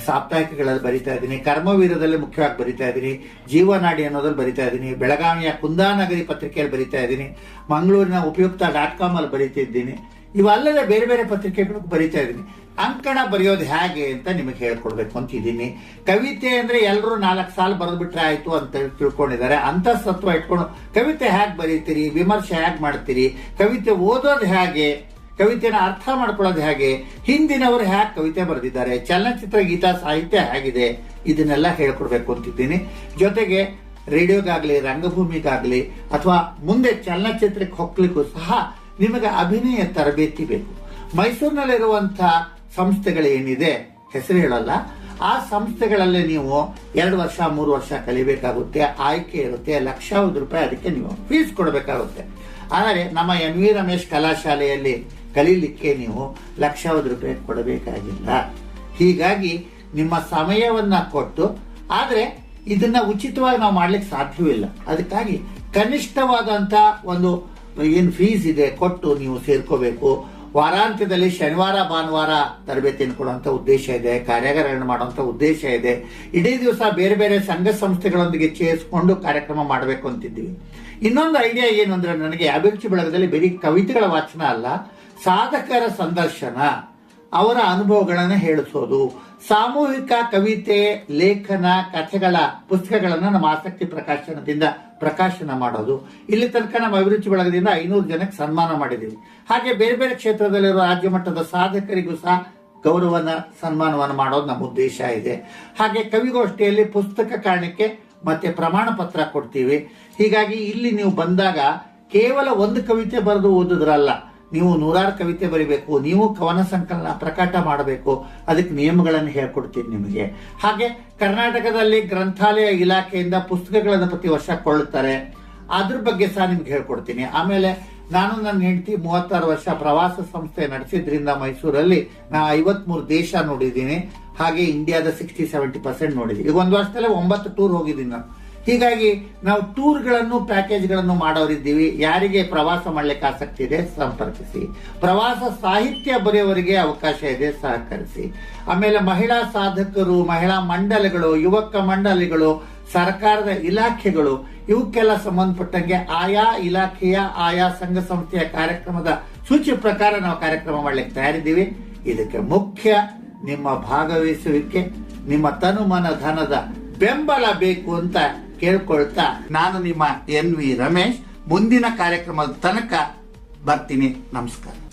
ಸಾಪ್ತಾಹಿಕಗಳಲ್ಲಿ ಬರಿತಾ ಇದ್ದೀನಿ, ಕರ್ಮವೀರದಲ್ಲಿ ಮುಖ್ಯವಾಗಿ ಬರಿತಾ ಇದ್ದೀನಿ, ಜೀವನಾಡಿ ಅನ್ನೋದ್ರಲ್ಲಿ ಬರಿತಾ ಇದ್ದೀನಿ, ಬೆಳಗಾವಿಯ ಕುಂದಾನಗರಿ ಪತ್ರಿಕೆಯಲ್ಲಿ ಬರಿತಾ ಇದ್ದೀನಿ, ಮಂಗಳೂರಿನ ಉಪಯುಕ್ತ.com ಅಲ್ಲಿ ಬರಿತಿದ್ದೀನಿ. ಇವಲ್ಲದೆ ಬೇರೆ ಬೇರೆ ಪತ್ರಿಕೆಗಳು ಬರಿತಾ ಇದ್ದೀನಿ. ಅಂಕಣ ಬರೆಯೋದು ಹೇಗೆ ಅಂತ ನಿಮಗೆ ಹೇಳ್ಕೊಡ್ಬೇಕು ಅಂತಿದ್ದೀನಿ. ಕವಿತೆ ಅಂದ್ರೆ ಎಲ್ಲರೂ 4 ಸಾಲು ಬರೆದ್ಬಿಟ್ರೆ ಆಯ್ತು ಅಂತ ತಿಳ್ಕೊಂಡಿದ್ದಾರೆ. ಅಂತಃಸತ್ವ ಇಟ್ಕೊಂಡು ಕವಿತೆ ಹೇಗೆ ಬರೀತೀರಿ, ವಿಮರ್ಶೆ ಹೇಗೆ ಮಾಡ್ತೀರಿ, ಕವಿತೆ ಓದೋದು ಹೇಗೆ, ಕವಿತೆನ ಅರ್ಥ ಮಾಡ್ಕೊಳ್ಳೋದು ಹೇಗೆ, ಹಿಂದಿನವರು ಹೇಗೆ ಕವಿತೆ ಬರೆದಿದ್ದಾರೆ, ಚಲನಚಿತ್ರ, ಗೀತಾ ಸಾಹಿತ್ಯ ಹೇಗಿದೆ, ಇದನ್ನೆಲ್ಲ ಹೇಳ್ಕೊಡ್ಬೇಕು ಅಂತಿದ್ದೀನಿ. ಜೊತೆಗೆ ರೇಡಿಯೋಗಾಗ್ಲಿ, ರಂಗಭೂಮಿಗಾಗ್ಲಿ ಅಥವಾ ಮುಂದೆ ಚಲನಚಿತ್ರಕ್ಕೆ ಹೋಗ್ಲಿಕ್ಕೂ ಸಹ ನಿಮಗೆ ಅಭಿನಯ ತರಬೇತಿ ಬೇಕು. ಮೈಸೂರಿನಲ್ಲಿರುವಂತಹ ಸಂಸ್ಥೆಗಳೇನಿದೆ, ಹೆಸರು ಹೇಳಲ್ಲ, ಆ ಸಂಸ್ಥೆಗಳಲ್ಲಿ ನೀವು 2 ವರ್ಷ 3 ವರ್ಷ ಕಲಿಬೇಕಾಗುತ್ತೆ. ಆಯ್ಕೆ ಇರುತ್ತೆ, ಲಕ್ಷಾವಧಿ ರೂಪಾಯಿ ಅದಕ್ಕೆ ನೀವು ಫೀಸ್ ಕೊಡಬೇಕಾಗುತ್ತೆ. ಆದರೆ ನಮ್ಮ ಎನ್ ವಿ ರಮೇಶ್ ಕಲಾಶಾಲೆಯಲ್ಲಿ ಕಲೀಲಿಕ್ಕೆ ನೀವು ಲಕ್ಷಾವಧಿ ರೂಪಾಯಿ ಕೊಡಬೇಕಾಗಿಲ್ಲ. ಹೀಗಾಗಿ ನಿಮ್ಮ ಸಮಯವನ್ನ ಕೊಟ್ಟು, ಆದ್ರೆ ಇದನ್ನ ಉಚಿತವಾಗಿ ನಾವು ಮಾಡ್ಲಿಕ್ಕೆ ಸಾಧ್ಯವಿಲ್ಲ. ಅದಕ್ಕಾಗಿ ಕನಿಷ್ಠವಾದಂತ ಒಂದು ಏನು ಫೀಸ್ ಇದೆ ಕೊಟ್ಟು ನೀವು ಸೇರ್ಕೋಬೇಕು. ವಾರಾಂತ್ಯದಲ್ಲಿ ಶನಿವಾರ ಭಾನುವಾರ ತರಬೇತಿಯನ್ನು ಕೊಡುವಂತ ಉದ್ದೇಶ ಇದೆ, ಕಾರ್ಯಾಗಾರಗಳನ್ನು ಮಾಡುವಂತ ಉದ್ದೇಶ ಇದೆ. ಇಡೀ ದಿವಸ ಬೇರೆ ಬೇರೆ ಸಂಘ ಸಂಸ್ಥೆಗಳೊಂದಿಗೆ ಸೇರಿಸಿಕೊಂಡು ಕಾರ್ಯಕ್ರಮ ಮಾಡಬೇಕು ಅಂತಿದ್ದೀವಿ. ಇನ್ನೊಂದು ಐಡಿಯಾ ಏನು ಅಂದ್ರೆ, ನನಗೆ ಅಭಿರುಚಿ ಬಳಗದಲ್ಲಿ ಬರೀ ಕವಿತೆಗಳ ವಾಚನ ಅಲ್ಲ, ಸಾಧಕರ ಸಂದರ್ಶನ, ಅವರ ಅನುಭವಗಳನ್ನು ಹೇಳಿಸೋದು, ಸಾಮೂಹಿಕ ಕವಿತೆ, ಲೇಖನ, ಕಥೆಗಳ ಪುಸ್ತಕಗಳನ್ನು ನಮ್ಮ ಆಸಕ್ತಿ ಪ್ರಕಾಶನದಿಂದ ಪ್ರಕಾಶನ ಮಾಡೋದು. ಇಲ್ಲಿ ತನಕ ನಮ್ಮ ಅಭಿರುಚಿ ಬಳಗದಿಂದ 500 ಜನಕ್ಕೆ ಸನ್ಮಾನ ಮಾಡಿದ್ದೀವಿ. ಹಾಗೆ ಬೇರೆ ಬೇರೆ ಕ್ಷೇತ್ರದಲ್ಲಿರುವ ರಾಜ್ಯ ಮಟ್ಟದ ಸಾಧಕರಿಗೂ ಸಹ ಗೌರವನ ಸನ್ಮಾನವನ್ನು ಮಾಡೋದು ನಮ್ಮ ಉದ್ದೇಶ ಇದೆ. ಹಾಗೆ ಕವಿಗೋಷ್ಠಿಯಲ್ಲಿ ಪುಸ್ತಕ ಕಾಣಿಕೆ ಮತ್ತೆ ಪ್ರಮಾಣ ಪತ್ರ ಕೊಡ್ತೀವಿ. ಹೀಗಾಗಿ ಇಲ್ಲಿ ನೀವು ಬಂದಾಗ ಕೇವಲ ಒಂದು ಕವಿತೆ ಬರೆದು ಓದುದ್ರಲ್ಲ, ನೀವು 100 ಕವಿತೆ ಬರಿಬೇಕು, ನೀವು ಕವನ ಸಂಕಲನ ಪ್ರಕಟ ಮಾಡಬೇಕು. ಅದಕ್ಕೆ ನಿಯಮಗಳನ್ನು ಹೇಳ್ಕೊಡ್ತೀನಿ ನಿಮಗೆ. ಹಾಗೆ ಕರ್ನಾಟಕದಲ್ಲಿ ಗ್ರಂಥಾಲಯ ಇಲಾಖೆಯಿಂದ ಪುಸ್ತಕಗಳನ್ನು ಪ್ರತಿ ವರ್ಷ ಕೊಳ್ಳುತ್ತಾರೆ. ಅದ್ರ ಬಗ್ಗೆ ಸಹ ನಿಮ್ಗೆ ಹೇಳ್ಕೊಡ್ತೀನಿ. ಆಮೇಲೆ ನಾನು ನನ್ನ ಹೆಂಡತಿ 36 ವರ್ಷ ಪ್ರವಾಸ ಸಂಸ್ಥೆ ನಡೆಸಿದ್ರಿಂದ ಮೈಸೂರಲ್ಲಿ ನಾ 53 ದೇಶ ನೋಡಿದ್ದೀನಿ. ಹಾಗೆ ಇಂಡಿಯಾದ 60-70% ನೋಡಿದ್ದೀನಿ. ಈಗ 1 ವರ್ಷದಲ್ಲೇ 9 ಟೂರ್ ಹೋಗಿದ್ದೀನಿ ನಾನು. ಹೀಗಾಗಿ ನಾವು ಟೂರ್ಗಳನ್ನು ಪ್ಯಾಕೇಜ್ಗಳನ್ನು ಮಾಡೋರಿದ್ದೀವಿ. ಯಾರಿಗೆ ಪ್ರವಾಸ ಮಾಡ್ಲಿಕ್ಕೆ ಆಸಕ್ತಿ ಇದೆ ಸಂಪರ್ಕಿಸಿ. ಪ್ರವಾಸ ಸಾಹಿತ್ಯ ಬರೆಯೋವರಿಗೆ ಅವಕಾಶ ಇದೆ, ಸಹಕರಿಸಿ. ಆಮೇಲೆ ಮಹಿಳಾ ಸಾಧಕರು, ಮಹಿಳಾ ಮಂಡಳಿಗಳು, ಯುವಕ ಮಂಡಳಿಗಳು, ಸರ್ಕಾರದ ಇಲಾಖೆಗಳು ಇವಕ್ಕೆಲ್ಲ ಸಂಬಂಧಪಟ್ಟಂಗೆ ಆಯಾ ಇಲಾಖೆಯ ಆಯಾ ಸಂಘ ಸಂಸ್ಥೆಯ ಕಾರ್ಯಕ್ರಮದ ಸೂಚಿ ಪ್ರಕಾರ ನಾವು ಕಾರ್ಯಕ್ರಮ ಮಾಡ್ಲಿಕ್ಕೆ ತಯಾರಿದ್ದೀವಿ. ಇದಕ್ಕೆ ಮುಖ್ಯ ನಿಮ್ಮ ಭಾಗವಹಿಸುವಿಕೆ, ನಿಮ್ಮ ತನು ಮನ ಧನದ ಬೆಂಬಲ ಬೇಕು ಅಂತ ಕೇಳ್ಕೊಳ್ತಾ ನಾನು ನಿಮ್ಮ NV ರಮೇಶ್ ಮುಂದಿನ ಕಾರ್ಯಕ್ರಮದ ತನಕ ಬರ್ತೀನಿ. ನಮಸ್ಕಾರ.